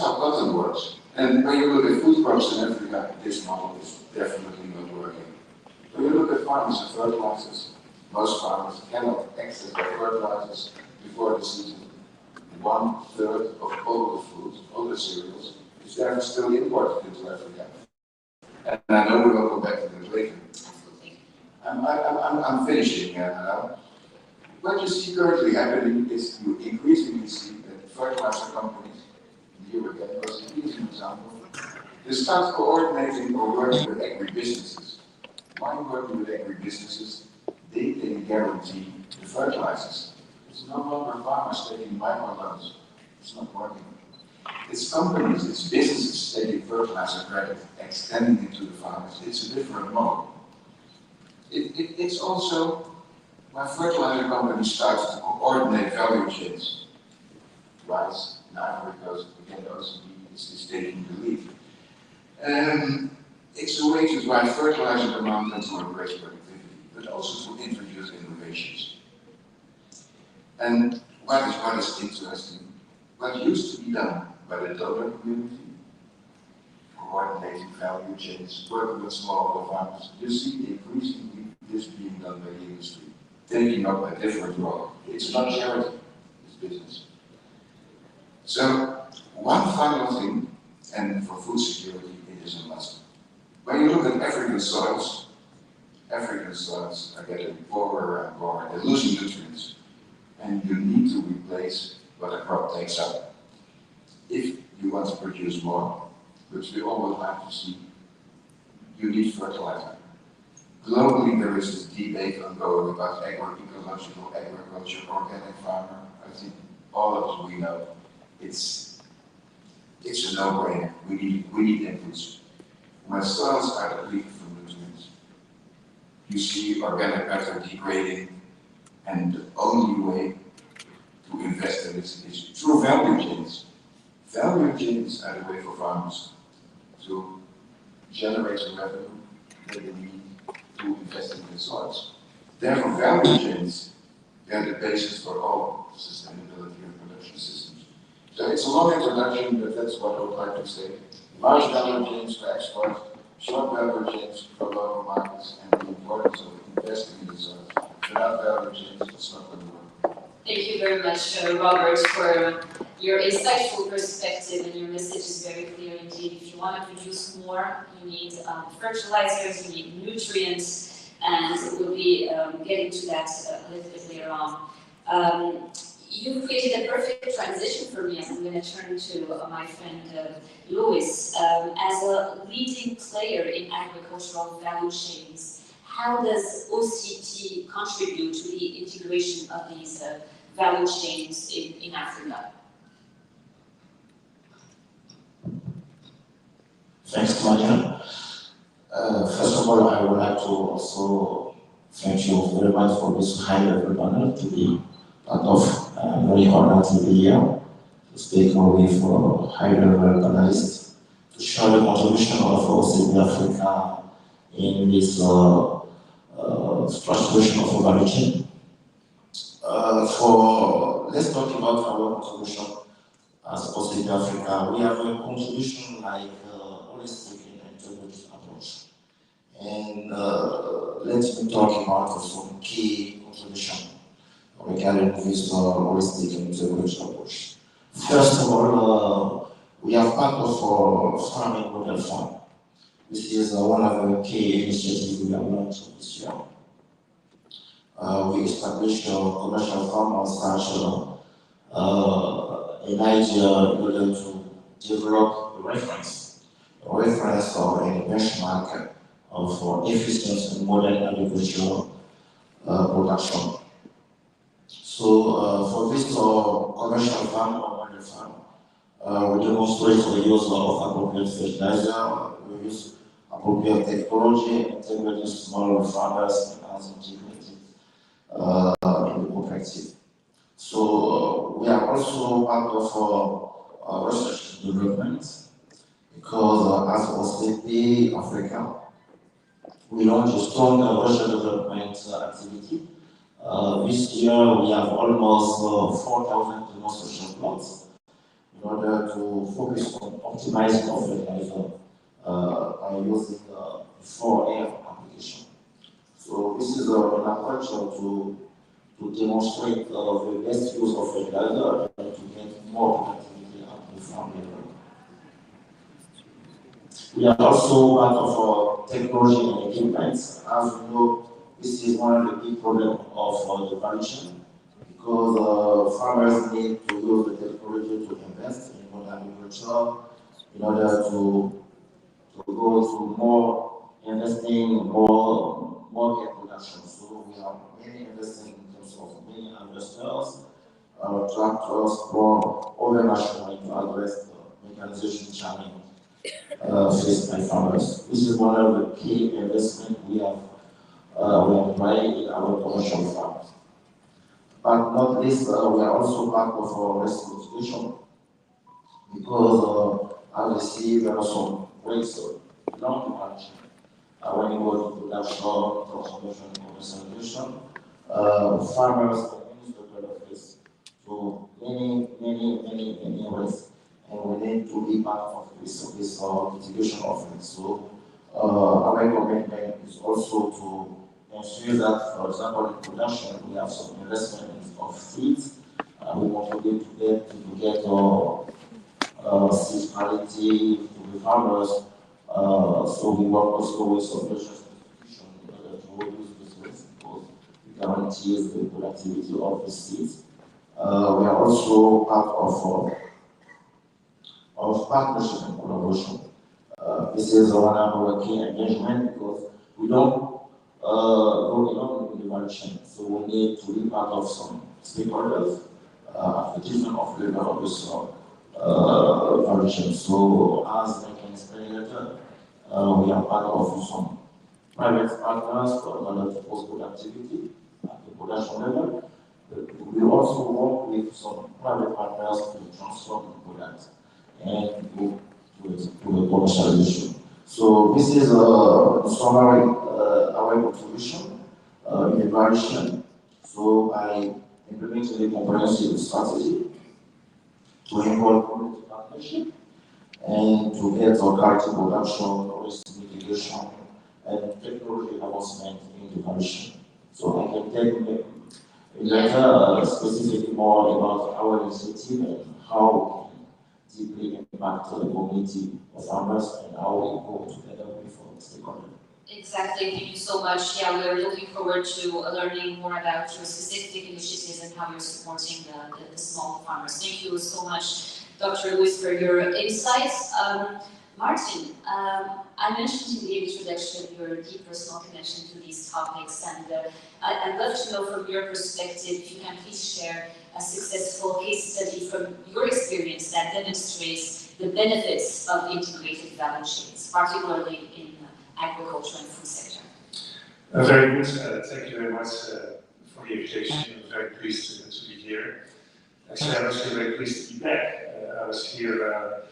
how cotton works. And when you look at food crops in Africa, this model is definitely not working. When you look at farmers and fertilizers, most farmers cannot access their fertilizers before the season. 1/3 of all the food, all the cereals, is therefore still imported into Africa. And I know we will go back to this later. I'm finishing now. What you see currently happening is you increasingly see that fertilizer companies, here again was an easy example, they start coordinating or working with agribusinesses. Why working with agribusinesses? They can guarantee the fertilizers. It's no longer farmers taking micro loans. It's not working. It's companies, it's businesses taking fertilizer credit, extending it to the farmers. It's a different model. It's also when fertilizer companies start to coordinate value chains. Rice, now because again the OECD is taking the lead. It's a way to drive fertilizer demand and to embrace productivity, but also to introduce innovations. And what is interesting, what used to be done by the donor community, coordinating value chains, working with smallholder farmers, you see increasingly this being done by the industry, taking up a different role. It's not charity, it's business. So, one final thing, and for food security, it is a must. When you look at African soils are getting poorer and poorer, they're losing nutrients. And you need to replace what a crop takes up. If you want to produce more, which we all would like to see, you need fertilizer. Globally, there is this debate ongoing about ecological agriculture, organic farmer. I think all of us, we know it's a no-brainer. We need inputs. When soils are depleted from nutrients, you see organic matter degrading, and the only way to invest in this is through value chains. Value chains are the way for farmers to generate the revenue that they need to invest in their soils. Therefore, value chains are the basis for all sustainability and production systems. So it's a long introduction, but that's what I would like to say. Large value chains for export, short value chains for local markets, and the importance of investing in the soils. Without value chains, it's not going to work. Thank you very much, Robert, for your insightful perspective, and your message is very clear indeed. If you want to produce more, you need fertilizers, you need nutrients, and we'll be getting to that a little bit later on. You created a perfect transition for me, as I'm going to turn to my friend Louis. As a leading player in agricultural value chains, how does OCT contribute to the integration of these value chains in Africa? Thanks, Claudia. First of all, I would like to also thank you very much for this high-level honor to be part of. I'm very honored to be here to speak with high-level panelists to show the contribution of OCT Africa in this transformation of value chain. Let's talk about our contribution as OCT Africa. We have a contribution like holistic and integrated approach. And let me talk about some key contribution regarding this holistic and integrated approach. First of all, we have part of our farming model fund. This is one of the key initiatives we have launched this year. We established commercial farmers such an idea in order to develop a reference or a benchmark of efficient and modern agricultural production. So for this commercial farm or modern farm, we demonstrate the use of appropriate fertilizer, we use appropriate technology, integrated small farmers as integrated in the cooperative. So we are also part of research and development because as OCP Africa, we launched a strong research and development activity. This year we have almost 4,000 demonstration plots in order to focus on optimizing of fertilizer by using 4 air application. So this is an approach to demonstrate the best use of fertilizer and to get more productivity at the farm level. We are also part of our technology and equipment. As you know, this is one of the big problems of the value chain because farmers need to use the technology to invest in modern agriculture in order to go through more investing, more market production. So we have many investing in terms of many investors, tractors, or other machinery to address the mechanization challenge faced by farmers. This is one of the key investments we have applied in our commercial farms. But not least, we are also part of our rescue education because as you see, there are some ways long march. When you go to production, transformation, commercialization, farmers can use the product this to many ways. And we need to be part of this mitigation offering. So our commitment is also to ensure that, for example, in production, we have some investment of seeds. We want to get seed quality to the farmers. So we work also with some research institutions in order to reduce this risk because we guarantee the productivity of the seeds. We are also part of partnership and collaboration. This is one of our key engagement because we don't go alone in the value chain. So we need to be part of some stakeholders at the different of level of this value chain. So as I can explain later, we are part of some private partners for order to post productivity at the production level. We also work with some private partners to transform the product and go to the commercialization. So this is a summary our contribution in the value chain. So by implementing the comprehensive strategy to involve community partnership and to get quality production, risk mitigation, and technology advancement in the value chain. So I can take later specifically more about our initiative and how deeply impact the community of farmers and how we go together with stakeholders. Exactly, thank you so much. Yeah, we're looking forward to learning more about your specific initiatives and how you're supporting the small farmers. Thank you so much, Dr. Luis, for your insights. Martin, I mentioned in the introduction your deep personal connection to these topics, and I'd love to know from your perspective if you can please share a successful case study from your experience that demonstrates the benefits of integrated value chains, particularly in agriculture and food sector. Very good. Thank you very much for the invitation. I'm very pleased to be here. Actually, I'm also very pleased to be back. I was here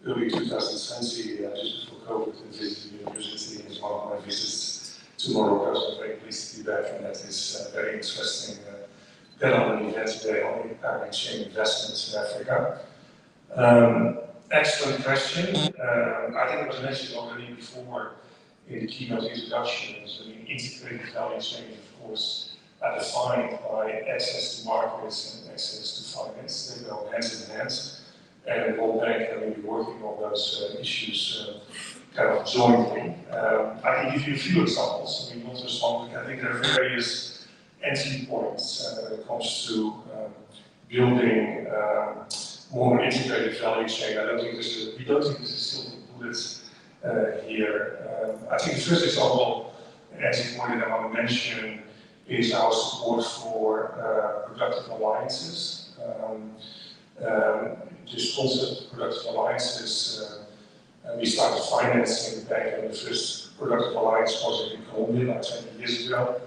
early 2020, just before COVID, and visited the university, and it's one of my visits to Morocco. So I'm very pleased to be back, and that is very interesting. Panel and event today on Agrichain investments in Africa. Excellent question. I think it was mentioned already before in the keynote introductions. I mean, integrated value chain, of course, are defined by access to markets and access to finance. They go hand in hand. And the World Bank will be working on those issues kind of jointly. I can give you a few examples. I mean, not just one. I think there are various entry points when it comes to building more integrated value chain. We don't think this is still a bullet here. I think the first example, as you pointed out, I want to mention, is our support for productive alliances. This concept of productive alliances, we started financing back in the first productive alliance project in Colombia like 20 years ago.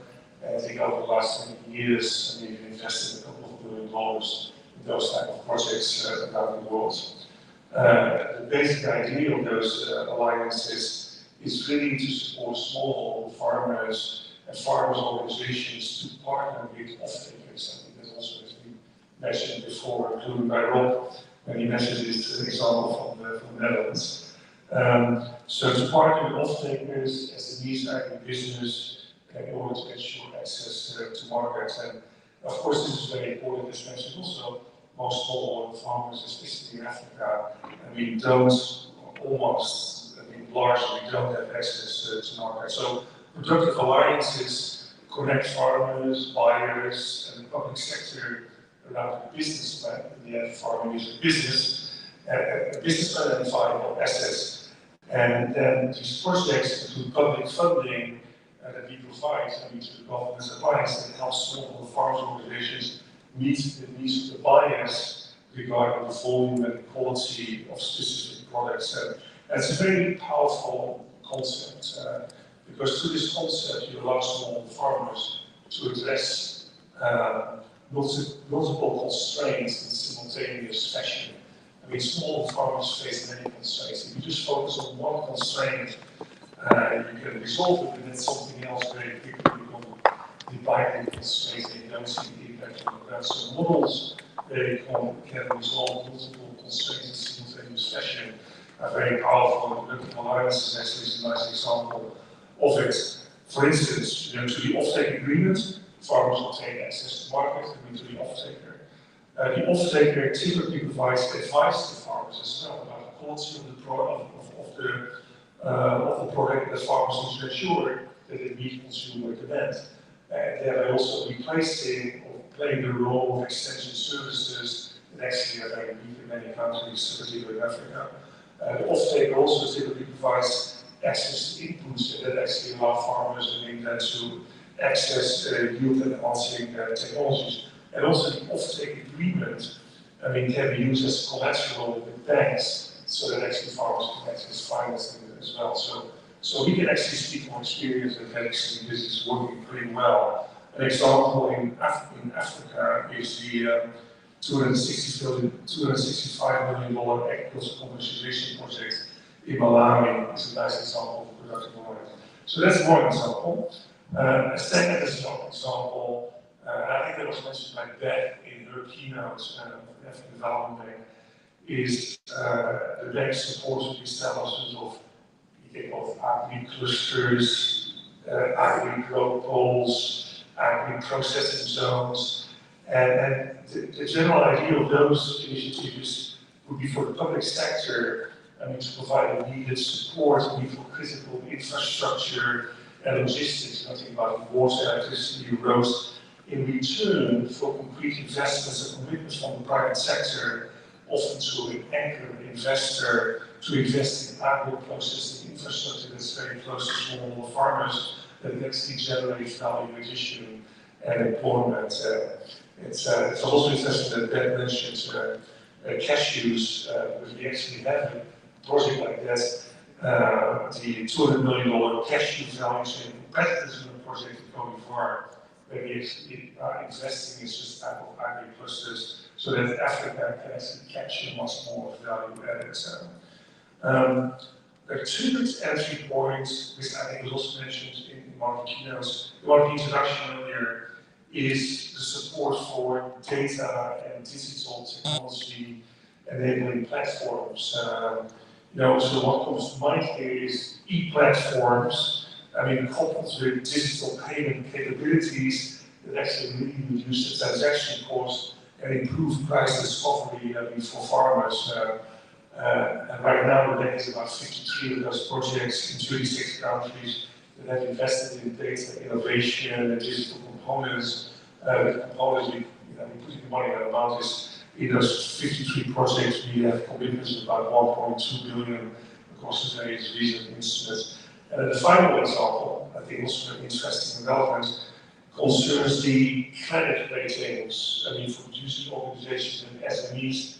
And I think over the last 20 years, we've invested a couple of $1 billion in those type of projects around the world. The basic idea of those alliances is really to support smallholder farmers and farmers organizations to partner with off-takers. I think that also has been mentioned before, including by Rob, when he mentioned this example from the Netherlands. So to partner with off-takers as the needs agribusiness in order to ensure access to markets. And of course, this is very important, as mentioned also, most smallholder farmers, especially in Africa, largely don't have access to markets. So productive alliances connect farmers, buyers, and the public sector around the business plan. In the end, farming is a business plan and viable assets. And then these projects include public funding that we provide to the government's advice that helps smallholder farmers organizations meet the needs of the buyers regarding the volume and quality of specific products. And it's a very powerful concept because through this concept you allow small farmers to address multiple constraints in simultaneous fashion. I mean, small farmers face many constraints. If you just focus on one constraint, you can resolve it, and then something else very quickly becomes the binding constraint, and you don't see the impact on the ground. So models can resolve multiple constraints in simultaneous fashion are very powerful. Productive alliances actually is a nice example of it. For instance, to the offtake agreement, farmers obtain access to market, and to the offtaker. The off-taker typically provides advice to farmers as well about the quality of the product that farmers need to ensure that it meets consumer demand. And thereby also replacing or playing the role of extension services that actually are very weak in many countries, particularly in Africa. The off-taker also typically provides access to inputs that actually allow farmers to access yield enhancing technologies. And also the off-take agreement, can be used as collateral with banks so that actually farmers can access financing as well. So we can actually speak from experience that actually this is working pretty well. An example in Africa is the $265 million agricultural commercialization project in Malawi. It's a nice example of productive alliance. So that's one example. A second example, I think that was mentioned by Beth in her keynote of the African Development Bank, is the bank supports the establishment of agri-clusters, agri-growth poles, agri-processing zones, and the general idea of those initiatives would be for the public sector to provide the needed support for critical infrastructure and logistics, nothing about water, electricity, roads, in return for concrete investments and commitments from the private sector, often to an anchor investor to invest in agro-processing infrastructure that's very close to small farmers that actually generates value addition and employment. It's also interesting that Ben mentioned cashews, because we actually have a project like that, the $200 million cashew value chain competitors in the project in Côte d'Ivoire, where we actually are investing in this type of agri-clusters so that Africa can actually capture much more value added. There are two entry points, which I think was also mentioned in one of the keynotes. One of the introduction earlier is the support for data and digital technology enabling platforms. So what comes to mind here is e-platforms. Coupled with digital payment capabilities that actually really reduce the transaction cost and improve price discovery for farmers. And right now, there is about 53 of those projects in 36 countries that have invested in data innovation and digital components. The components we put the money that amount is in those 53 projects. We have commitments of about 1.2 billion course of various reasons and instruments. And then the final example, I think also very interesting and relevant, concerns the credit ratings, I mean, for producers, organizations, and SMEs.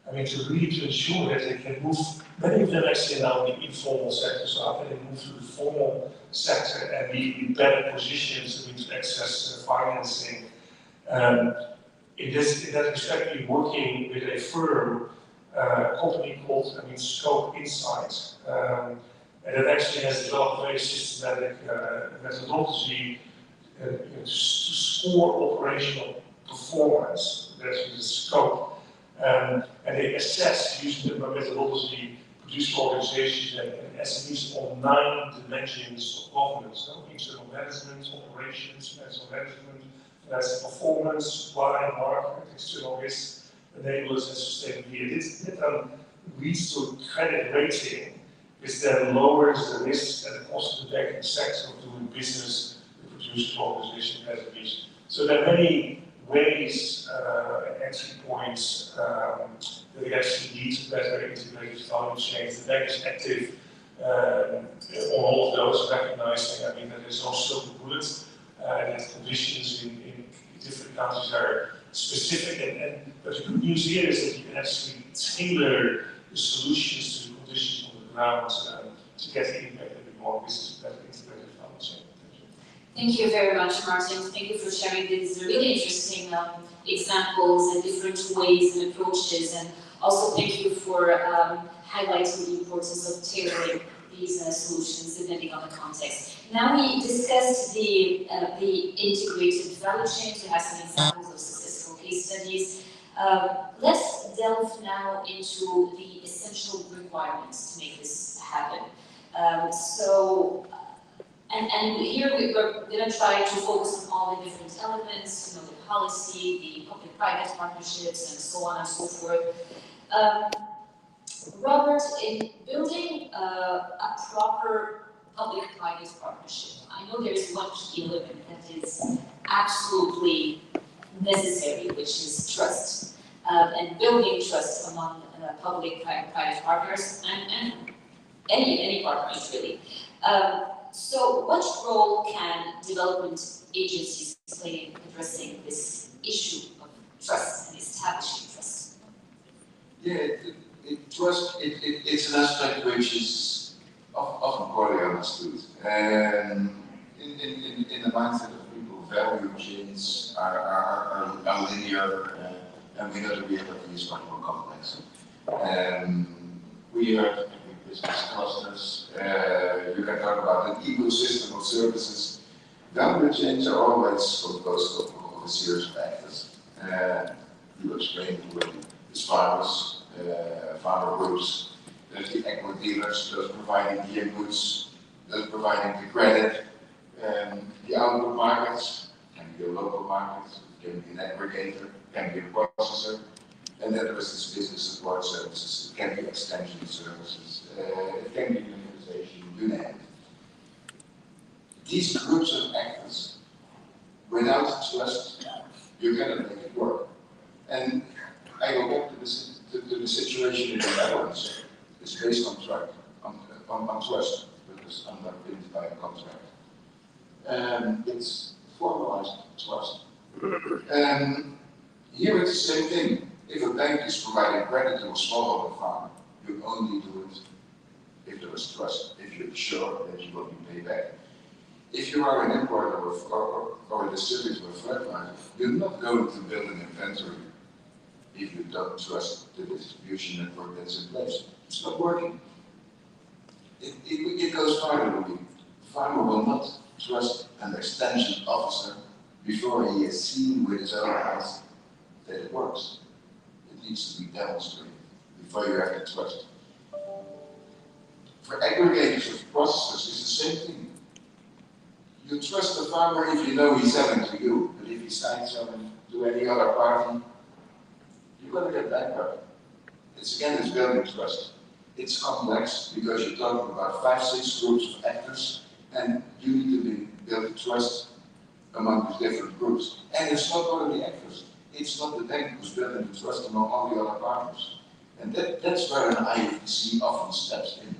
I mean, to really ensure that they can move, many of them actually now in the informal sector, so how can they move to the formal sector and be in better positions, I mean, to access financing. In that respect, we're working with a firm, company called, I mean, Scope Insight, and it actually has developed a very systematic methodology to score operational performance. That's the scope. And they assess, using the methodology, producer organizations and SMEs on 9 dimensions of governance: internal management, operations, financial management, financial performance, supply and market, external risk, enablers, and sustainability. This leads to a credit rating, which then lowers the risk and the cost of the banking sector of doing business with producer organizations and SMEs. So there are many ways and entry points that actually lead to better integrated value chains. The bank is active on all of those, recognizing, I mean, that there's no silver bullet, and that conditions in different countries are specific. But the good news here is that you can actually tailor the solutions to the conditions on the ground to get the impact that we want. This is better integrated value chain. Thank you very much, Martin. Thank you for sharing these really interesting examples and different ways and approaches. And also thank you for highlighting the importance of tailoring these solutions depending on the context. Now we discussed the integrated value chains. We have some examples of successful case studies. Let's delve now into the essential requirements to make this happen. And here we're going to try to focus on all the different elements, the policy, the public-private partnerships, and so on and so forth. Robert, in building a proper public-private partnership, I know there is one key element that is absolutely necessary, which is trust, and building trust among public-private partners and any partners really. So what role can development agencies play in addressing this issue of trust and establishing trust? Yeah, trust, it's an aspect which is often poorly understood. In the mindset of people, value chains are linear, and we know the reality is much more complex. We heard business clusters, you can talk about an ecosystem of services. Value chains are always composed of a series of actors. You explained already, there's farmers, farmer groups, there's the agro dealers, those providing the inputs, those providing the credit, the output markets, can be a local market, can be an aggregator, can be a processor, and then there is this business support services, it can be extension services, it can be unionization, you name it. These groups of actors, without trust, you cannot make it work. And I go back to the situation in the Netherlands. It's based on trust, because underpinned by a contract. It's formalized trust. Here it's the same thing. If a bank is providing credit to a smallholder farmer, you only do it if there is trust, if you're sure that you will be paid back. If you are an importer or a distributor of fertilizer, you're not going to build an inventory if you don't trust the distribution network that's in place. It's not working. It goes farther. The farmer will not trust an extension officer before he has seen with his own eyes that it works. It needs to be demonstrated before you have to trust. For aggregators of processors, it's the same thing. You trust the farmer if you know he's selling to you, but if he starts selling to any other party, you're going to get bankrupt. It's building trust. It's complex because you're talking about 5-6 groups of actors, and you need to build trust among these different groups. And it's not only the actors. It's not the bank who's building the trust among all the other partners. And that's where an IFTC often steps in.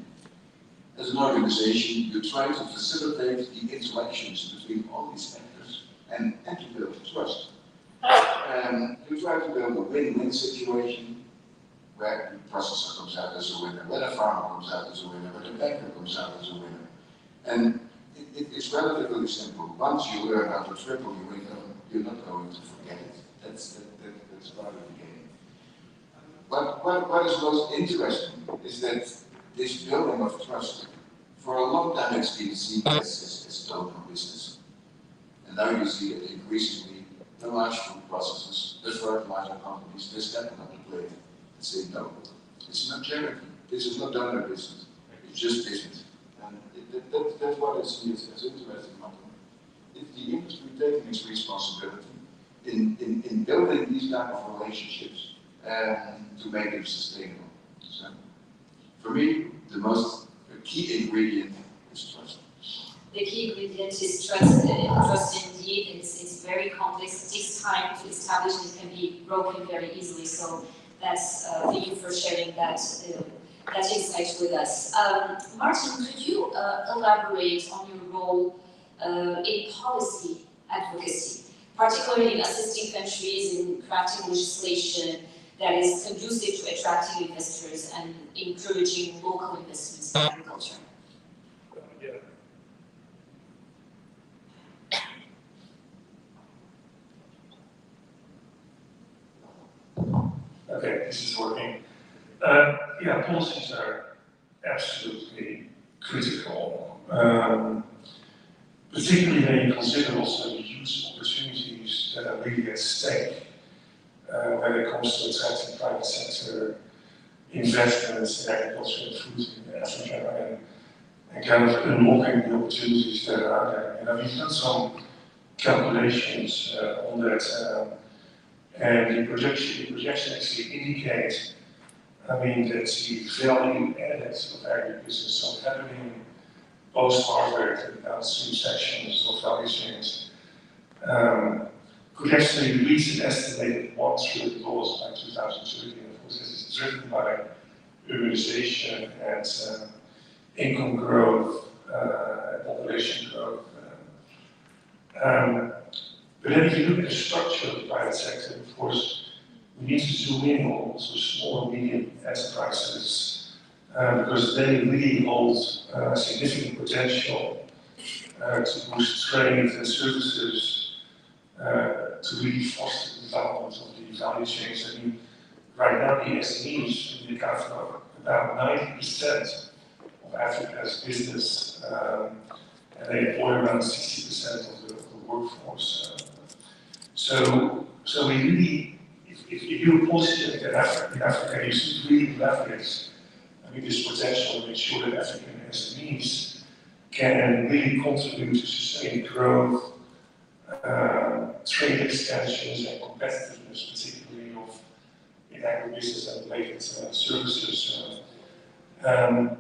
as an organization, you try to facilitate the interactions between all these actors and to build trust. You try to build a win-win situation where the processor comes out as a winner, where the farmer comes out as a winner, where the banker comes out as a winner. And it's relatively simple. Once you learn how to triple your income, you're not going to forget it. That's part of the game. But what is most interesting is that this building of trust, for a long time it's been seen as token business. And now you see that increasingly the large food processors, the fertilizer companies, they're stepping up the plate and saying, no, it's not charity, this is not donor business, it's just business. And that's what I see as interesting, Martin. If the industry taking its responsibility in building these type of relationships to make them sustainable. So, for me, the most key ingredient is trust. The key ingredient is trust. Trust indeed. It's very complex. It takes time to establish, and it can be broken very easily. So that's thank you for sharing that insight with us. Martin, could you elaborate on your role in policy advocacy, particularly in assisting countries in crafting legislation that is conducive to attracting investors and encouraging local investments in agriculture? Okay, this is working. Policies are absolutely critical, particularly when you consider also the huge opportunities that are really at stake when it comes to attracting private sector investments in agriculture and food in Africa and kind of unlocking the opportunities that are out there. And we've done some calculations on that. And the projection actually indicates, that the value added of agribusiness, so happening post-harvest and downstream sections of value chains, could actually reach an estimated $1 trillion by 2030. And of course, this is driven by urbanization and income growth, population growth. But then if you look at the structure of the private sector, of course, we need to zoom in on also small and medium enterprises because they really hold significant potential to boost trade and services to really foster the development of the value chains. Right now the SMEs really account for about 90% of Africa's business and they employ around 60% of the workforce. So we really, if you're positive in Africa, you should really leverage this potential to make sure that African SMEs can really contribute to sustained growth, trade extensions and competitiveness, particularly in agribusiness and related services. And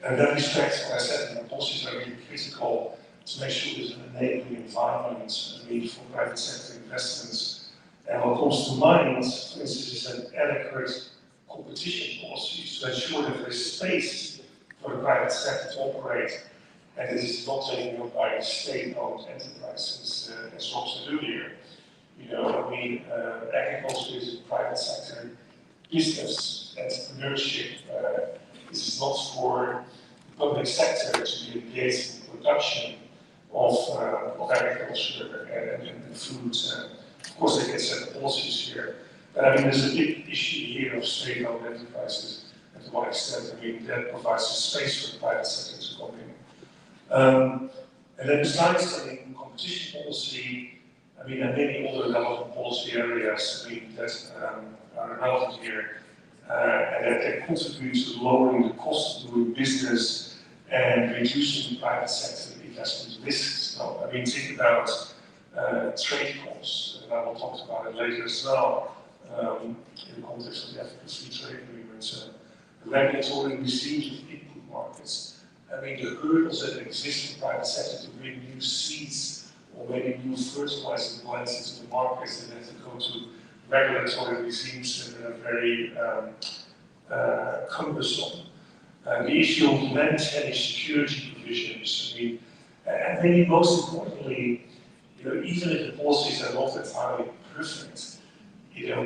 in that respect, as I said, policies are really critical to make sure there's an enabling environment for private sector investments. And what comes to mind, for instance, is an adequate competition policy to ensure that there is space for the private sector to operate, and this is not taken up by state-owned enterprises, as Rob said earlier. Agriculture is a private sector business, entrepreneurship. This is not for the public sector to be engaged in production of agriculture and food. Of course, they can set policies here, but there's a big issue here of state-owned enterprises, and to what extent that provides a space for the private sector to come in. And then besides competition policy, there are many other relevant policy areas that are relevant here, and that can contribute to lowering the cost of doing business and reducing private sector investment risks. So, think about trade costs, and I will talk about it later as well, in the context of the African Free Trade Agreement, regulatory regimes of input markets. The hurdles that exist in the private sector to bring new seeds or maybe new fertilizer blends into the markets, and then to go to regulatory regimes that are very cumbersome. The issue of maintaining security provisions, I mean, and maybe most importantly, even if the policies are not entirely perfect,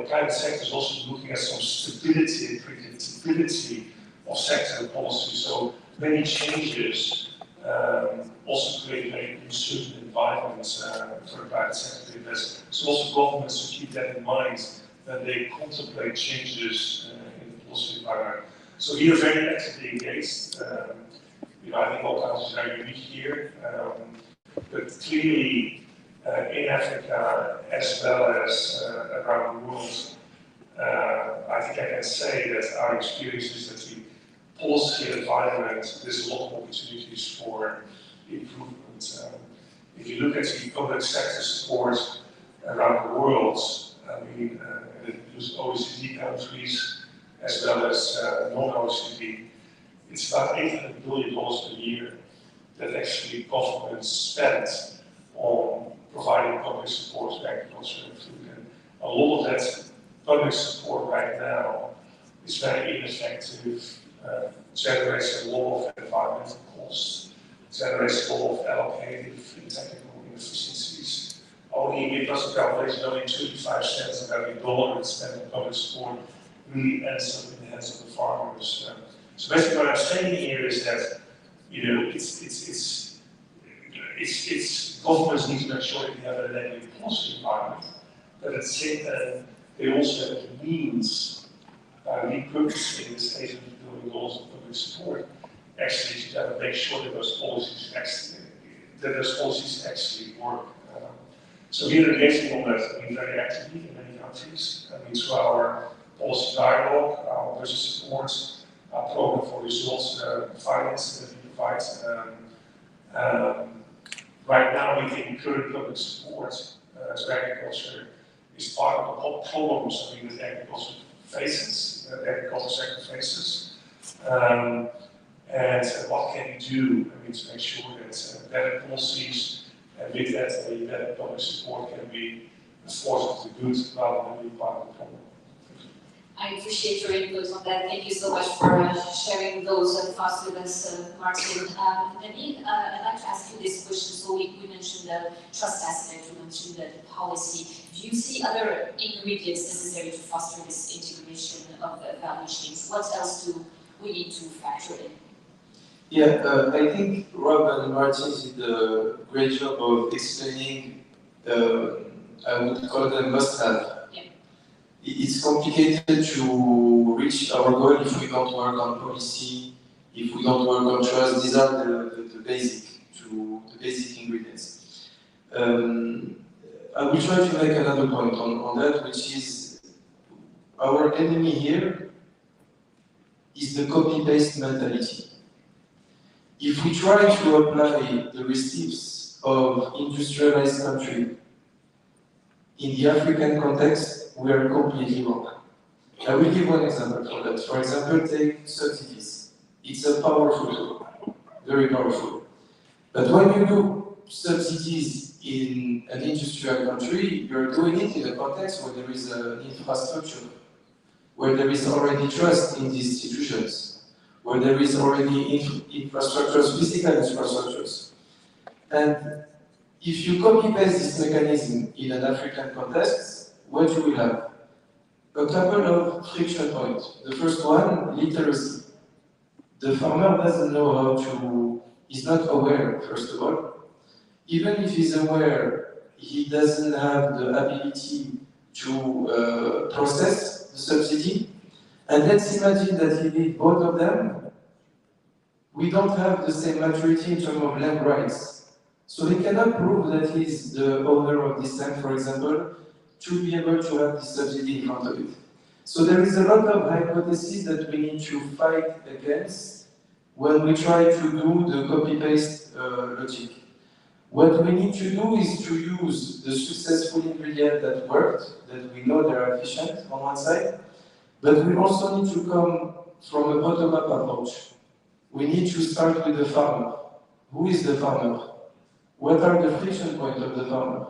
private sector is also looking at some stability and predictability of sector policy. So many changes also create a very uncertain environment for the private sector to invest. So also governments should keep that in mind when they contemplate changes in the policy environment. So we are very actively engaged. I think all countries are very unique here, but clearly in Africa as well as around the world, I think I can say that our experience is that the policy environment, there's a lot of opportunities for improvement. If you look at the public sector support around the world, I mean, it includes OECD countries as well as non-OECD, it's about $800 billion per year that actually governments spend on providing public support to agriculture and food. And a lot of that public support right now is very ineffective, generates a lot of environmental costs, generates a lot of allocative and technical inefficiencies. Only, it doesn't calculate only 25 cents of every dollar that's spent on public support really ends up in the hands of the farmers. So basically what I'm saying here is that, it's governments need to make sure that they have a negative policy environment, but at the same time, they also have the means, repurposing this $800 billion of public support, actually to make sure that those policies actually work. So we are engaging on that, very actively in many countries. Through our policy dialogue, our budget support, our program for results finance that we provide. Right now, we think current public support to agriculture is part of the problems that agriculture faces, the agriculture sector faces. And what can we do to make sure that better policies and with that better public support can be a force of the good rather than being part of the problem. I appreciate your input on that. Thank you so much for sharing those thoughts with us, Martin. I'd like to ask you this question. So we mentioned the trust aspect, we mentioned the policy. Do you see other ingredients necessary to foster this integration of the value chains? What else do we need to factor in? Yeah, I think Rob and Martin did a great job of explaining, I would call them must-have. It's complicated to reach our goal if we don't work on policy, if we don't work on trust. These are the basic ingredients. I will try to make another point on that, which is our enemy here is the copy-paste mentality. If we try to apply the recipes of industrialized country in the African context, we are completely wrong. I will give one example for that. For example, take subsidies. It's a powerful tool, very powerful. But when you do subsidies in an industrial country, you're doing it in a context where there is an infrastructure, where there is already trust in the institutions, where there is already infrastructures, physical infrastructures. And if you copy-paste this mechanism in an African context, what you will have? A couple of friction points. The first one, literacy. The farmer doesn't know how to, he's not aware, first of all. Even if he's aware, he doesn't have the ability to process the subsidy. And let's imagine that he did both of them. We don't have the same maturity in terms of land rights. So he cannot prove that he's the owner of this land, for example, to be able to have this subsidy in front of it. So there is a lot of hypotheses that we need to fight against when we try to do the copy-paste logic. What we need to do is to use the successful ingredient that worked, that we know they are efficient on one side, but we also need to come from a bottom-up approach. We need to start with the farmer. Who is the farmer? What are the friction points of the farmer?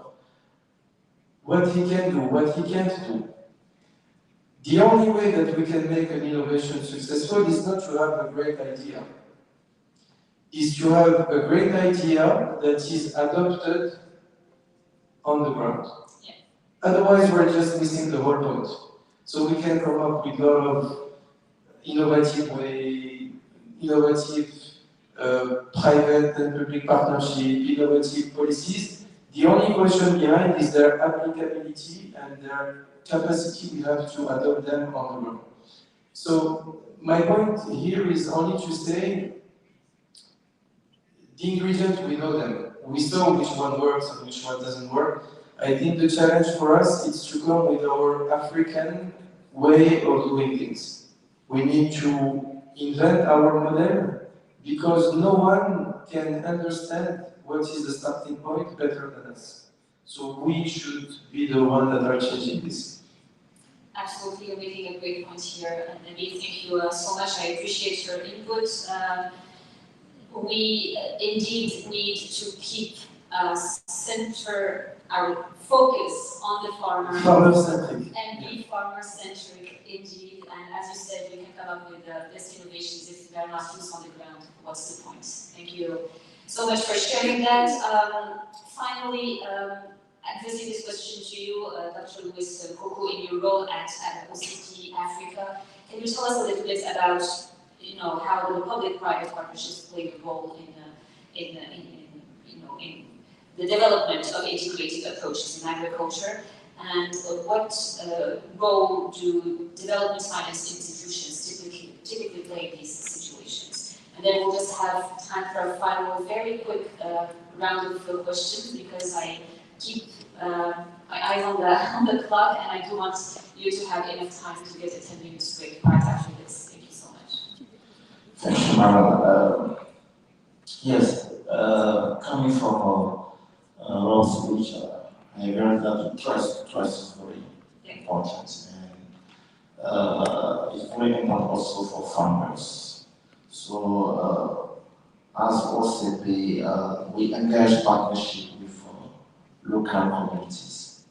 What he can do, what he can't do. The only way that we can make an innovation successful is not to have a great idea, is to have a great idea that is adopted on the ground. Yeah. Otherwise, we're just missing the whole point. So we can come up with a lot of innovative private and public partnership, innovative policies. The only question behind is their applicability and their capacity we have to adopt them on the ground. So my point here is only to say the ingredients, we know them. We saw which one works and which one doesn't work. I think the challenge for us is to come with our African way of doing things. We need to invent our model because no one can understand what is the starting point better than us. So we should be the ones that are changing this. Absolutely, you're making a great point here, and Nabil, thank you so much. I appreciate your input. We indeed need to keep center our focus on the farmer Farmer-centric. and be farmer-centric indeed. And as you said, we can come up with the best innovations if they're not used on the ground. What's the point? Thank you so much for sharing that. Finally, addressing this question to you, Dr. Louis Coco, in your role at OCT Africa, can you tell us a little bit about how the public-private partnerships play a role in the development of integrated approaches in agriculture, and what role do development finance institutions typically play in these situations? And then we'll just have time for a final, very quick round of questions, because I keep my eyes on the clock, and I do want you to have enough time to get a 10-minute break right after this. Thank you so much. Thank you, Madam. Yes, coming from Rolls, which I learned that trust is very important, and it's very important also for farmers. So, as OCP, we engage partnership with local communities,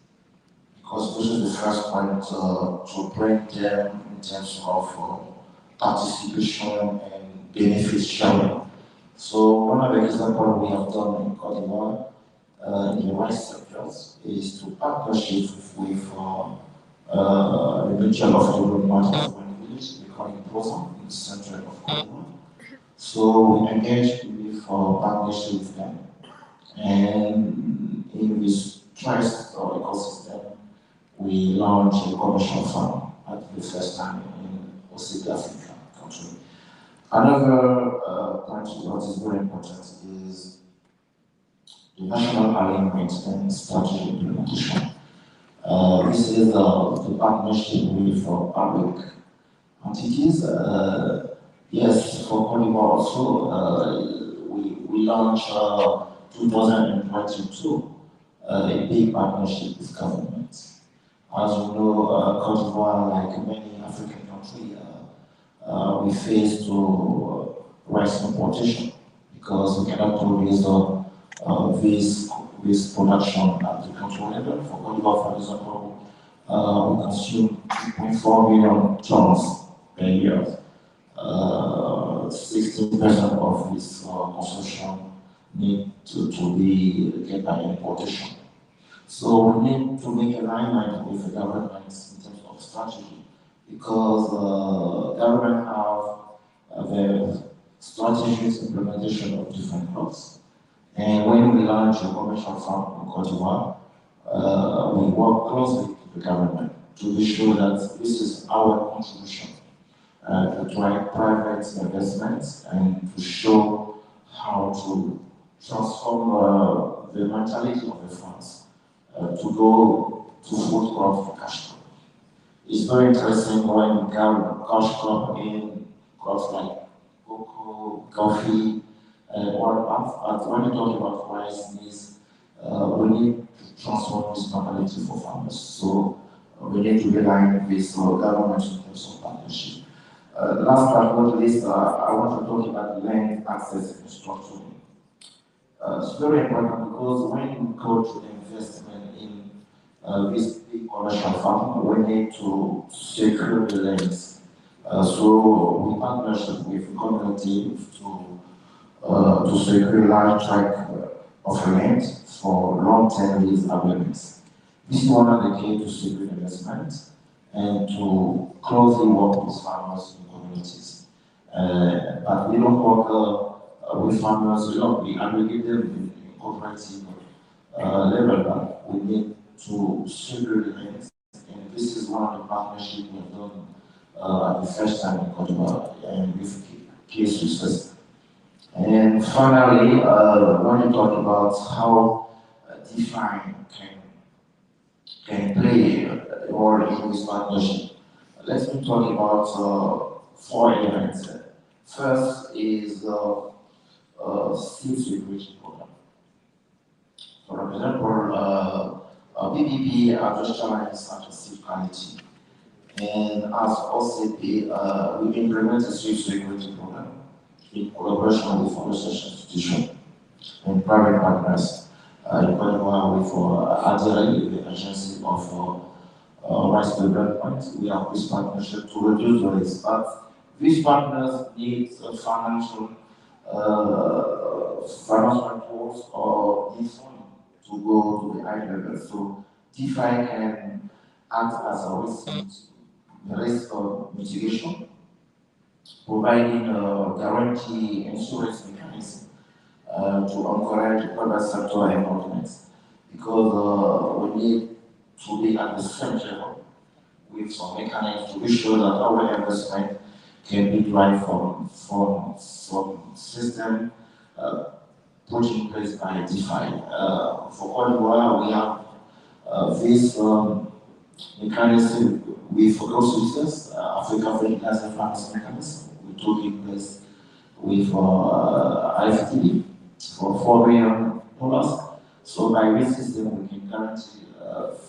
because this is the first point to bring them in terms of participation and benefit sharing. So one of the examples we have done in Cote d'Ivoire in the rice sectors is to partnership with the region of development of one village, we call it Boson, in the center of Cote d'Ivoire. So we engaged with partnership with them, and in this trust or ecosystem, we launched a commercial fund at the first time in OCP Africa country. Another point that is very important is the national alignment and strategy implementation. This is the partnership with public entities. Yes, for Cote d'Ivoire also, we launched 2022 a big partnership with government. As you know, Cote d'Ivoire, like many African countries, we face to rice importation because we cannot produce this production at the country level. For Cote d'Ivoire, for example, we consume 2.4 million tons per year. 60% of this consumption need to be get by importation. So we need to make alignment with the government in terms of strategy, because government have the strategic implementation of different crops. And when we launch a commercial farm in Cote d'Ivoire, we work closely with the government to be sure that this is our contribution to drive private investments and to show how to transform the mentality of the farms to go to food crop to cash crop. It's very interesting when cash crop in crops like cocoa, coffee, or when you talk about rice, we need to transform this mentality for farmers. So we need to align with our government in terms of partnership. Last but not least, I want to talk about land access infrastructure. It's very important because when you go to investment in this big commercial farm, we need to secure the lands. So we partnership with community to secure large tract of land for long-term lease agreements. This is one of the key to secure investment and to closely work with farmers in communities. But we don't work with farmers, we aggregate them in cooperative level, but we need to secure the lands. And this is one of the partnerships we have done at the first time in Cote d'Ivoire, and with key success. And finally, when you talk about how DeFi can play a role in this partnership, let me talk about 4 elements. First is seed security program. For example, BBP are just challenges such as seed quality. And as OCP, we implement a seed security program in collaboration with research institutions and private partners. In Cote d'Ivoire with Agrichain, the agency of rice development. We have this partnership to reduce the risk. But these partners need financial tools or need funding to go to the high level. So DeFi can act as a risk mitigation, providing a guarantee insurance mechanism to encourage private sector involvement, because we need to be at the same level with some mechanisms to be sure that our investment can be derived from system put in place by DeFi. For Cote d'Ivoire, we have this mechanism with growth systems, Africa Fertilizer Finance Mechanism. We took in place with IFTD for $4 billion. So by this system, we can guarantee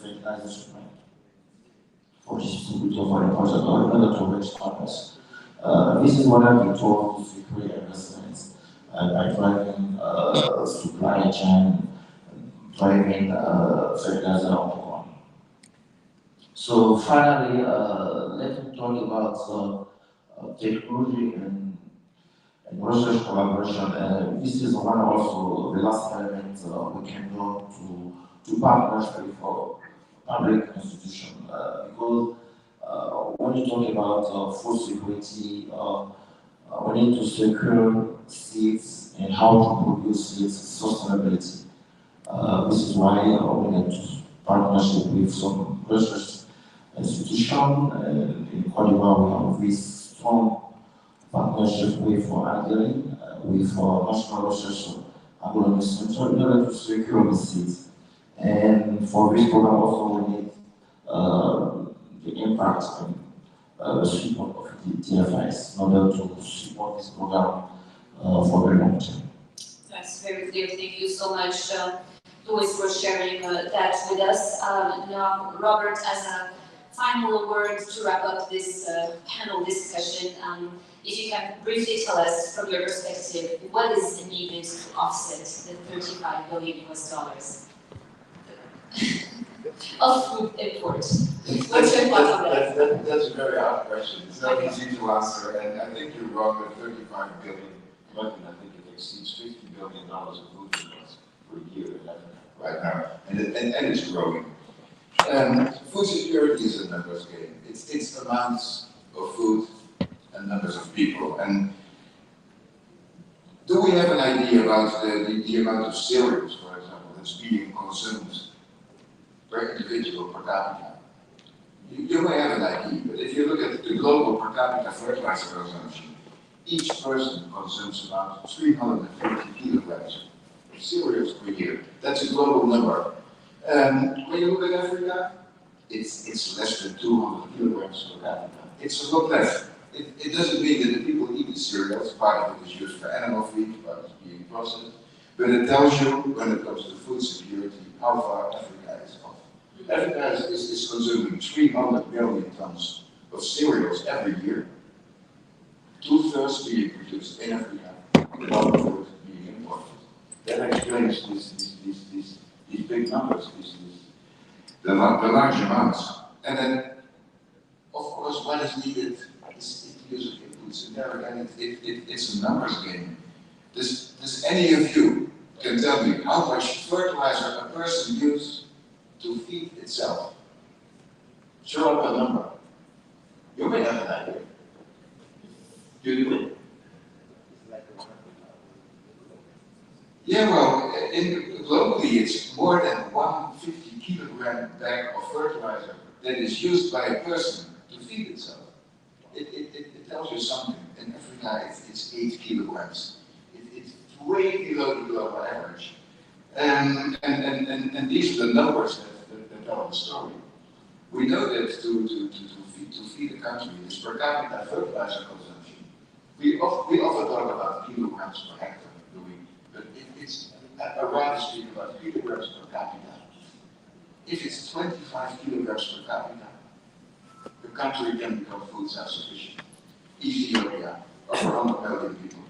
fertilizer supply for distributor for the project or another to reach partners. This is one of the tools to secure investments by driving supply chain, driving fertilizer on the ground. So finally, let me talk about technology and research collaboration. This is one also the last element we can do to partner with public institutions, because when you talk about food security, we need to secure seeds and how to produce seeds sustainability. This is why we need to partnership with some research institution. In Cote d'Ivoire, we have this strong partnership with Agrichain, with National Research Agronomy Center in order to secure the seeds. And for this program also we need the impact and the support of the TFIs in order to support this program for the long term. That's very clear. Thank you so much, Louis, for sharing that with us. Now, Robert, as a final word to wrap up this panel discussion, if you can briefly tell us from your perspective, what is needed to offset the $35 billion of food imports? What's your thoughts on that? That's a very hard question. It's not easy to answer, and I think you're wrong at 35 billion. I think it exceeds $50 billion of food imports per year in Africa right now, and it's growing. Food security is a numbers game. It's amounts of food and numbers of people. And do we have an idea about the amount of cereals, for example, that's being consumed per individual per capita? You may have an idea, but if you look at the global per capita fertilizer consumption, each person consumes about 350 kilograms of cereals per year. That's a global number. When you look at Africa, it's less than 200 kilograms per capita. It's a lot less. It doesn't mean that the people eat the cereals, part of it is used for animal feed, part is being processed, but it tells you, when it comes to food security, how far Africa is off. Africa is consuming 300 million tons of cereals every year. 2/3 being produced in Africa, 1/4 being imported. That explains these big numbers. the large amounts. And then, of course, what is needed is the use of inputs. And there again, it's a numbers game. Does any of you can tell me how much fertilizer a person uses to feed itself? Show up a number. You may have an idea. You do it? Yeah, well, globally it's more than 150 kilogram bag of fertilizer that is used by a person to feed itself. It tells you something. In Africa it's 8 kilograms. It's way below the global average. And these are the numbers that tell the story. We know that to feed a country, this per capita fertilizer consumption, we often talk about kilograms per hectare, do we? But it's I'd rather speak about kilograms per capita. If it's 25 kilograms per capita, the country can become food self-sufficient. Ethiopia, over 100 million people,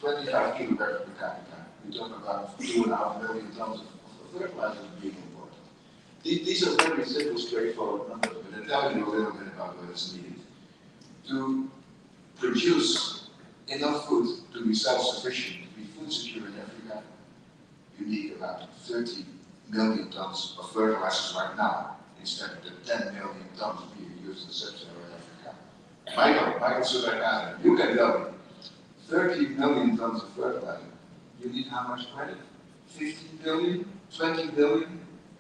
25 kilograms per capita. We talk about 2.5 million tons of fertilizer being imported. These are very simple, straightforward numbers, but they tell you a little bit about what is needed. To produce enough food to be self-sufficient, to be food secure in Africa, you need about 30 million tons of fertilizers right now, instead of the 10 million tons being used in sub-Saharan Africa. Michael Sudakana, you can tell me, 30 million tons of fertilizer, you need how much credit? 15 billion? 20 billion?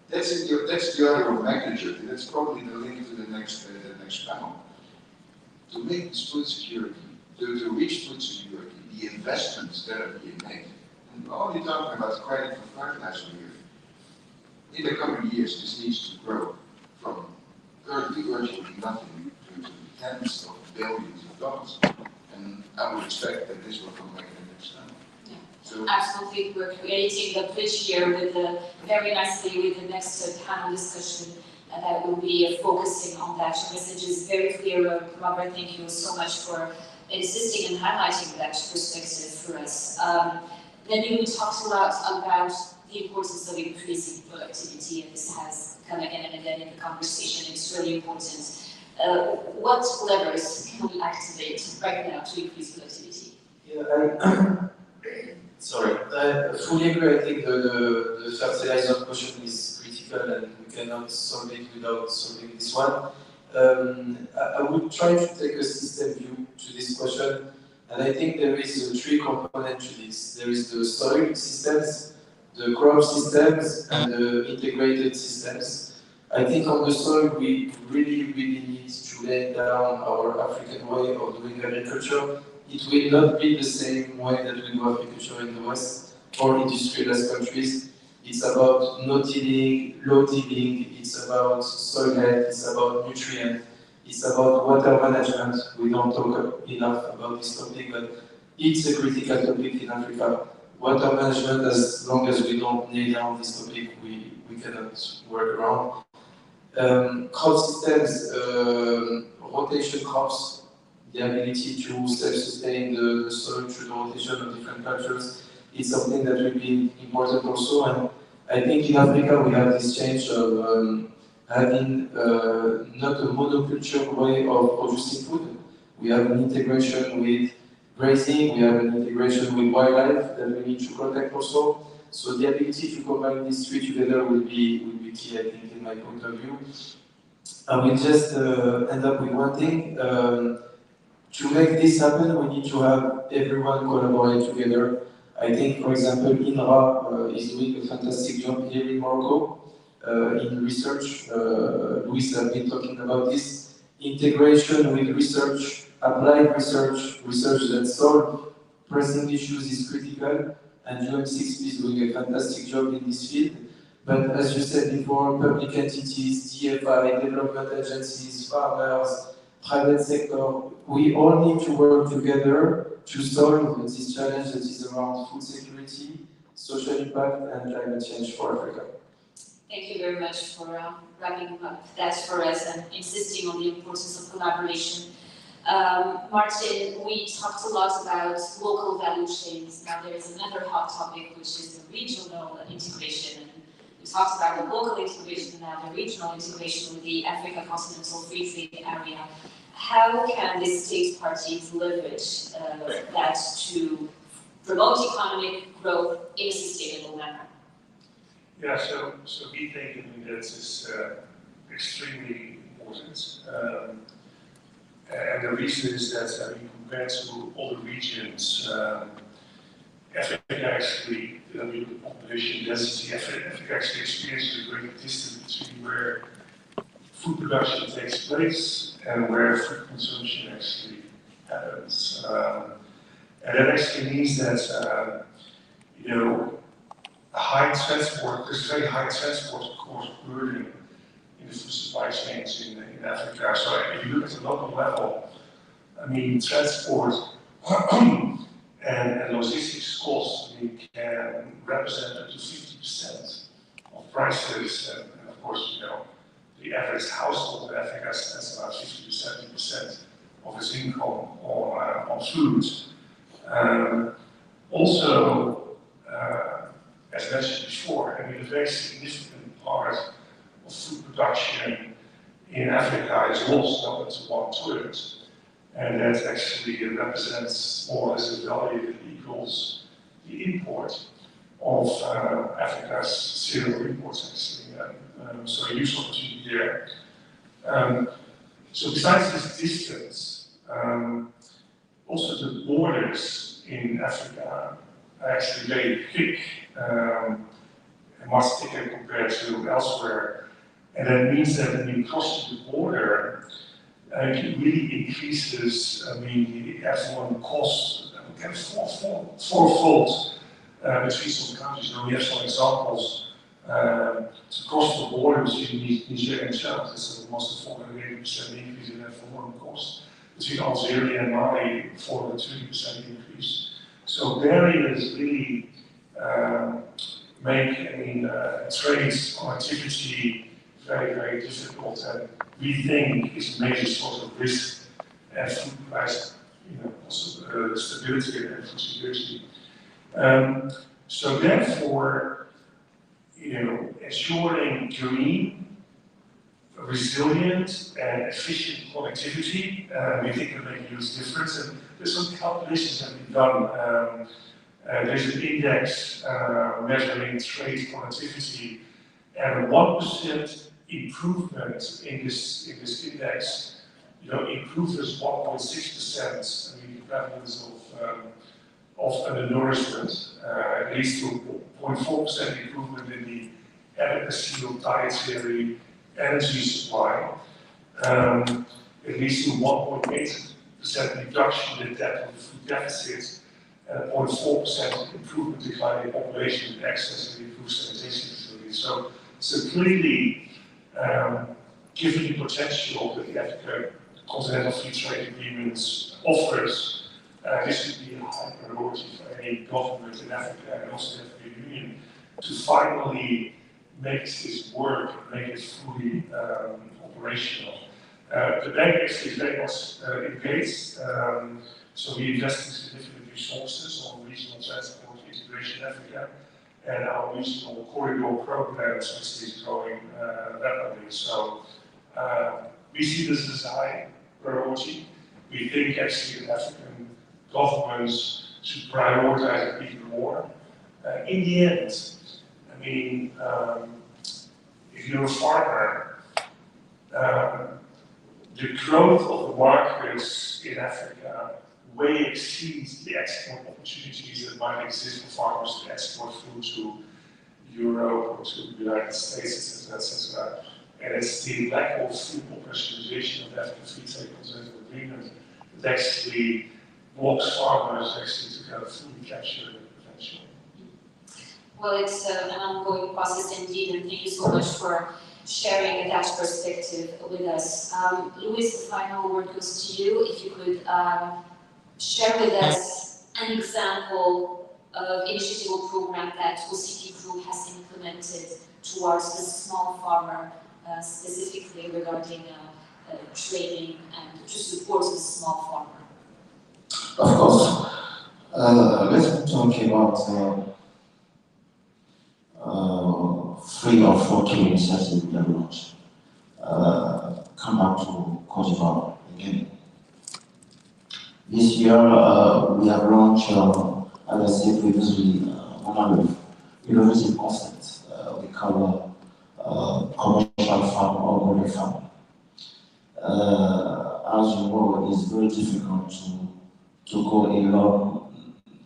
That's the order of magnitude, and that's probably the link to the next panel. To make this food security, to reach food security, the investments that are being made, and we're only talking about credit for fertilizer here. In the coming years, this needs to grow from currently virtually nothing to tens of billions of dollars, and I would expect that this will come back in the next panel. So, absolutely, we're creating the bridge here with very nicely with the next panel discussion that will be focusing on that. Your message is very clear, Robert. Thank you so much for insisting and highlighting that perspective for us. Then you talked a lot about the importance of increasing productivity, and this has come again and again in the conversation. It's really important. What levers can we activate right now to increase productivity? Yeah, sorry, I fully agree. I think the fertilizer question is critical and we cannot solve it without solving this one. I would try to take a system view to this question, and I think there is a three component to this. There is the soil systems, the crop systems, and the integrated systems. I think on the soil we really need to lay down our African way of doing agriculture. It will not be the same way that we do agriculture in the West or industrialized countries. It's about no tilling, low tilling, it's about soil health, it's about nutrient, it's about water management. We don't talk enough about this topic, but it's a critical topic in Africa. Water management, as long as we don't nail down this topic, we cannot work around. Crop systems, rotation crops, the ability to self-sustain the soil through the rotation of different cultures, it's something that will be important also. And I think in Africa we have this change of having not a monoculture way of producing food. We have an integration with grazing, we have an integration with wildlife that we need to protect also. So the ability to combine these three together will be key, I think, in my point of view. I will just end up with one thing. To make this happen, we need to have everyone collaborate together. I think, for example, INRA is doing a fantastic job here in Morocco in research. Luis has been talking about this. Integration with research, applied research, research that solves pressing issues is critical, and UM6P is doing a fantastic job in this field. But as you said before, public entities, DFI, development agencies, farmers, private sector, we all need to work together to solve this challenge that is around food security, social impact, and climate change for Africa. Thank you very much for wrapping up that for us and insisting on the importance of collaboration. Martin, we talked a lot about local value chains. Now there is another hot topic, which is the regional integration. And we talked about the local integration and now the regional integration with the Africa Continental Free Trade Area. How can the state parties leverage that to promote economic growth in a sustainable manner? Yeah, so we think, I mean, that is extremely important. And the reason is that, I mean, compared to other regions, Africa actually, I mean, the population density, Africa actually experiences a great distance between where food production takes place and where food consumption actually happens. And that actually means that, you know, there's very high transport cost burden in the food supply chains in Africa. So if you look at the local level, I mean, transport and logistics costs, I mean, can represent up to 50% of prices. And of course, you know, the average household in Africa spends about 50 to 70% of its income on food. Also, as mentioned before, I mean, a very significant part of food production in Africa is lost up to 1/3. And that actually represents more or less a value that equals the import of Africa's cereal imports, actually. So a huge opportunity there. So besides this distance, also the borders in Africa are actually very thick, much thicker compared to elsewhere. And that means that when you cross the border, it really increases, I mean, the affluent cost, fourfold between some countries. Now we have some examples to cross the border between Niger and Chad. That's almost a 480% increase in affluent cost. Between Algeria and Mali, 420% increase. So barriers really make, I mean, trade connectivity very, very difficult, and we think is a major source of risk and food price, you know, also stability and food security. So therefore, you know, ensuring green, resilient, and efficient connectivity, we think will make a huge difference. And there's some calculations that we've done. There's an index measuring trade connectivity, and 1% improvement in this index, you know, improves 1.6%. I mean, the prevalence of undernourishment. It leads to 0.4% improvement in the adequacy of dietary energy supply. It leads to 1.8% reduction in the depth of the food deficit, and a 0.4% improvement decline in population with access to improved sanitation facilities. So clearly, given the potential that the Africa Continental Free Trade Agreements offers, this would be a high priority for any government in Africa and also the African Union to finally make this work, make it fully operational. The bank actually is very much engaged, so we invest in significant resources on regional transport integration in Africa, and our regional corridor programs actually is growing rapidly. So we see this as a high priority. We think actually that African governments should prioritize it even more. In the end, I mean, if you're a farmer, the growth of the markets in Africa way exceeds the export opportunities that might exist for farmers to export food to Europe or to the United States, etc. And it's the lack of food operationalization of the African Free Trade Agreement that actually blocks farmers actually to kind of fully capture the potential. Well, it's an ongoing process indeed, and thank you so much for sharing that perspective with us. Luis, the final word goes to you. If you could share with us an example of initiative or program that OCP Group has implemented towards the small farmer, specifically regarding training and to support the small farmer. Of course. Let's talk about free 3 or 4 key initiatives we have launched. Come back to Cote d'Ivoire again. This year, we have launched, as I said previously, one of innovative concepts we call commercial farm or model farm. As you know, it's very difficult to go alone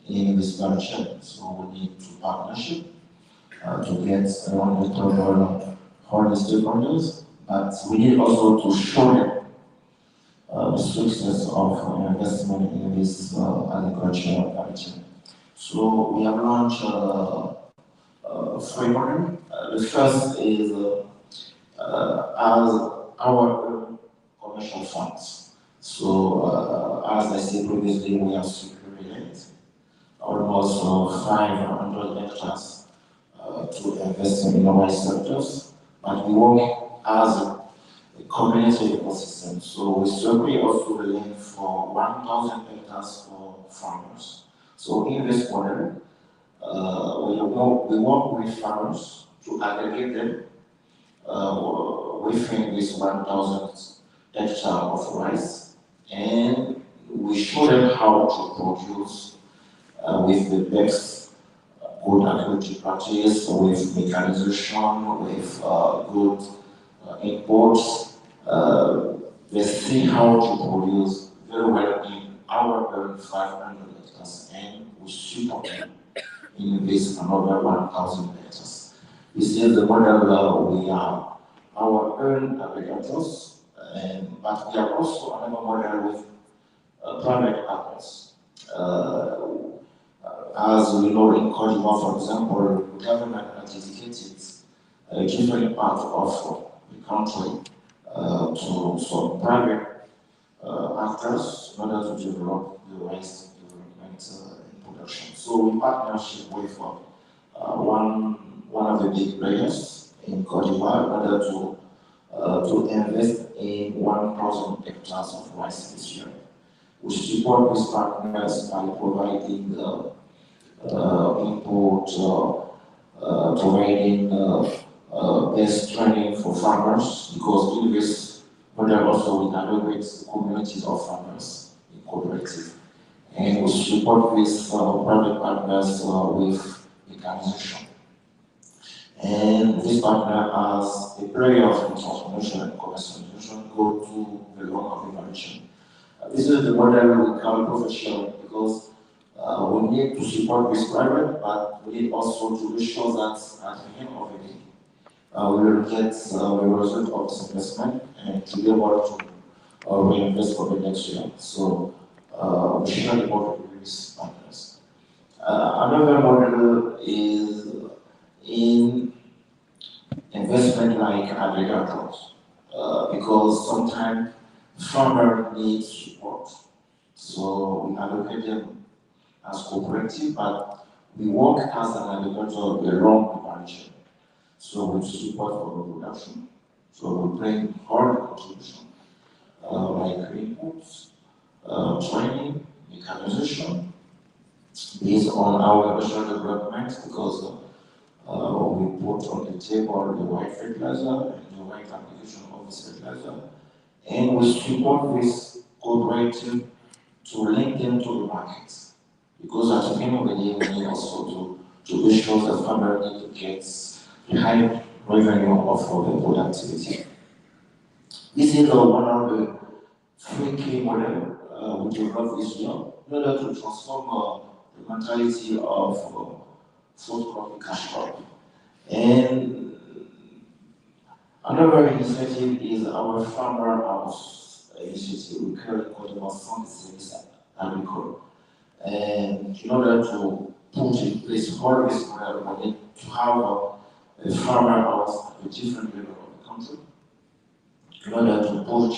in this partnership, so we need to partnership to get around the table all the stakeholders, but we need also to show them the success of investment in this agricultural partnership. So we have launched 3 models. The first is as our commercial funds. So as I said previously, we have secured almost 500 hectares to invest in innovative sectors, but we work as a community ecosystem. So we certainly also lend for 1,000 hectares for farmers. So in this model, we work with farmers to aggregate them within this 1,000 hectares of rice, and we show them how to produce with the best good agriculture practice, with mechanization, with good imports. They see how to produce very well in our 500 hectares, and we support them in this another 1,000 hectares. This is the model we are our own agricultures, but we are also another model with private partners. As we know in Cote d'Ivoire, for example, the government has dedicated a different part of the country to some private actors in order to develop the rice development and production. So we partnership with one of the big players in Cote d'Ivoire in order to invest in 1,000 hectares of rice this year. We support these partners by providing input, providing best training for farmers, because in this model also we aggregate communities of farmers in cooperative. And we support these private partners with mechanization. And this partner has a prayer of transformation and commercialization go to the long of the value chain. This is the model we call professional, because we need to support this private, but we need also to be sure that at the end of the day, we will get the result of this investment and to be able to reinvest for the next year. So we share the model with these partners. Another model is in investment like agriculture, because sometimes farmer needs support. So we allocate them as cooperative, but we work as an agriculture along the value chain. So we support for the production. So we bring all the contribution, like inputs, training, mechanization, based on our regional development, because we put on the table the right fertilizer and the right application of this fertilizer, and we support this cooperative to link them to the markets. Because at the end of the day, we need also to be sure that farmer need to get the high revenue of the productivity. This is one of the 3 key models we developed this year in order to transform the mentality of food crop to cash crop. And another initiative is our farmer house initiative. We call it Cote d'Ivoire Fund Service Agricole. And in order to put in place all this model, we need to have a farmer house at a different level of the country in order to put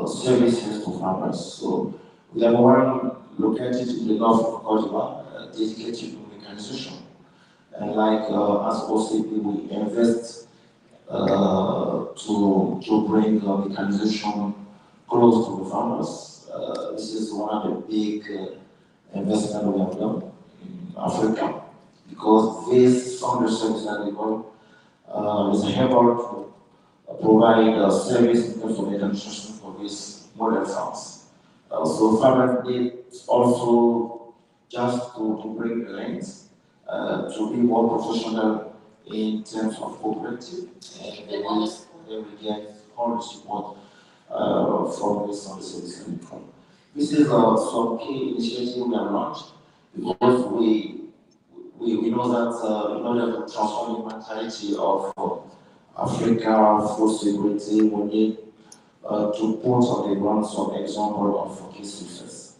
services to farmers. So we have one located in the north of Cote d'Ivoire dedicated to mechanization. And like as OCP, we invest to bring mechanization close to the farmers. This is one of the big investments we have done in Africa, because this founder service level is able to provide service in terms of administration for these model farms. So farmers need also just to bring the lens, to be more professional in terms of cooperative, and they will get all the support from this on the service level. This is some key initiatives we have launched because we know that in order to transform the mentality of Africa food security, we need to put on the ground some example of key success.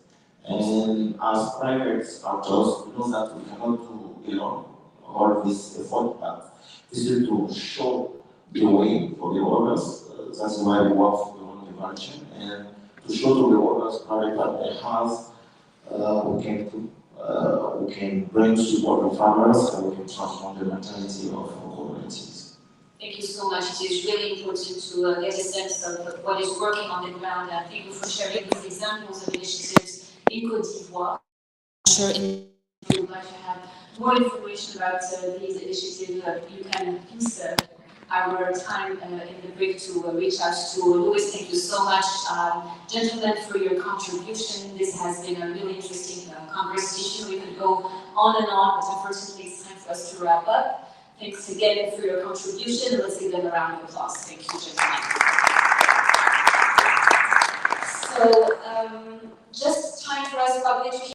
And as private actors, we know that we cannot do alone all this effort, but this is to show the way for the others. That's why we work for the Agrichain, and to show to the others private partner has we can bring support to farmers and we can transform the mentality of communities. Thank you so much. It is really important to get a sense of what is working on the ground, and thank you for sharing these examples of initiatives in Côte d'Ivoire. I'm sure we would like to have more information about these initiatives. You can use our time in the break to reach out to Louis. Thank you so much, gentlemen, for your contribution. This has been a really interesting conversation. We could go on and on, but unfortunately it's time for us to wrap up. Thanks again for your contribution. Let's give them a round of applause. Thank you, gentlemen. So, just time for us, public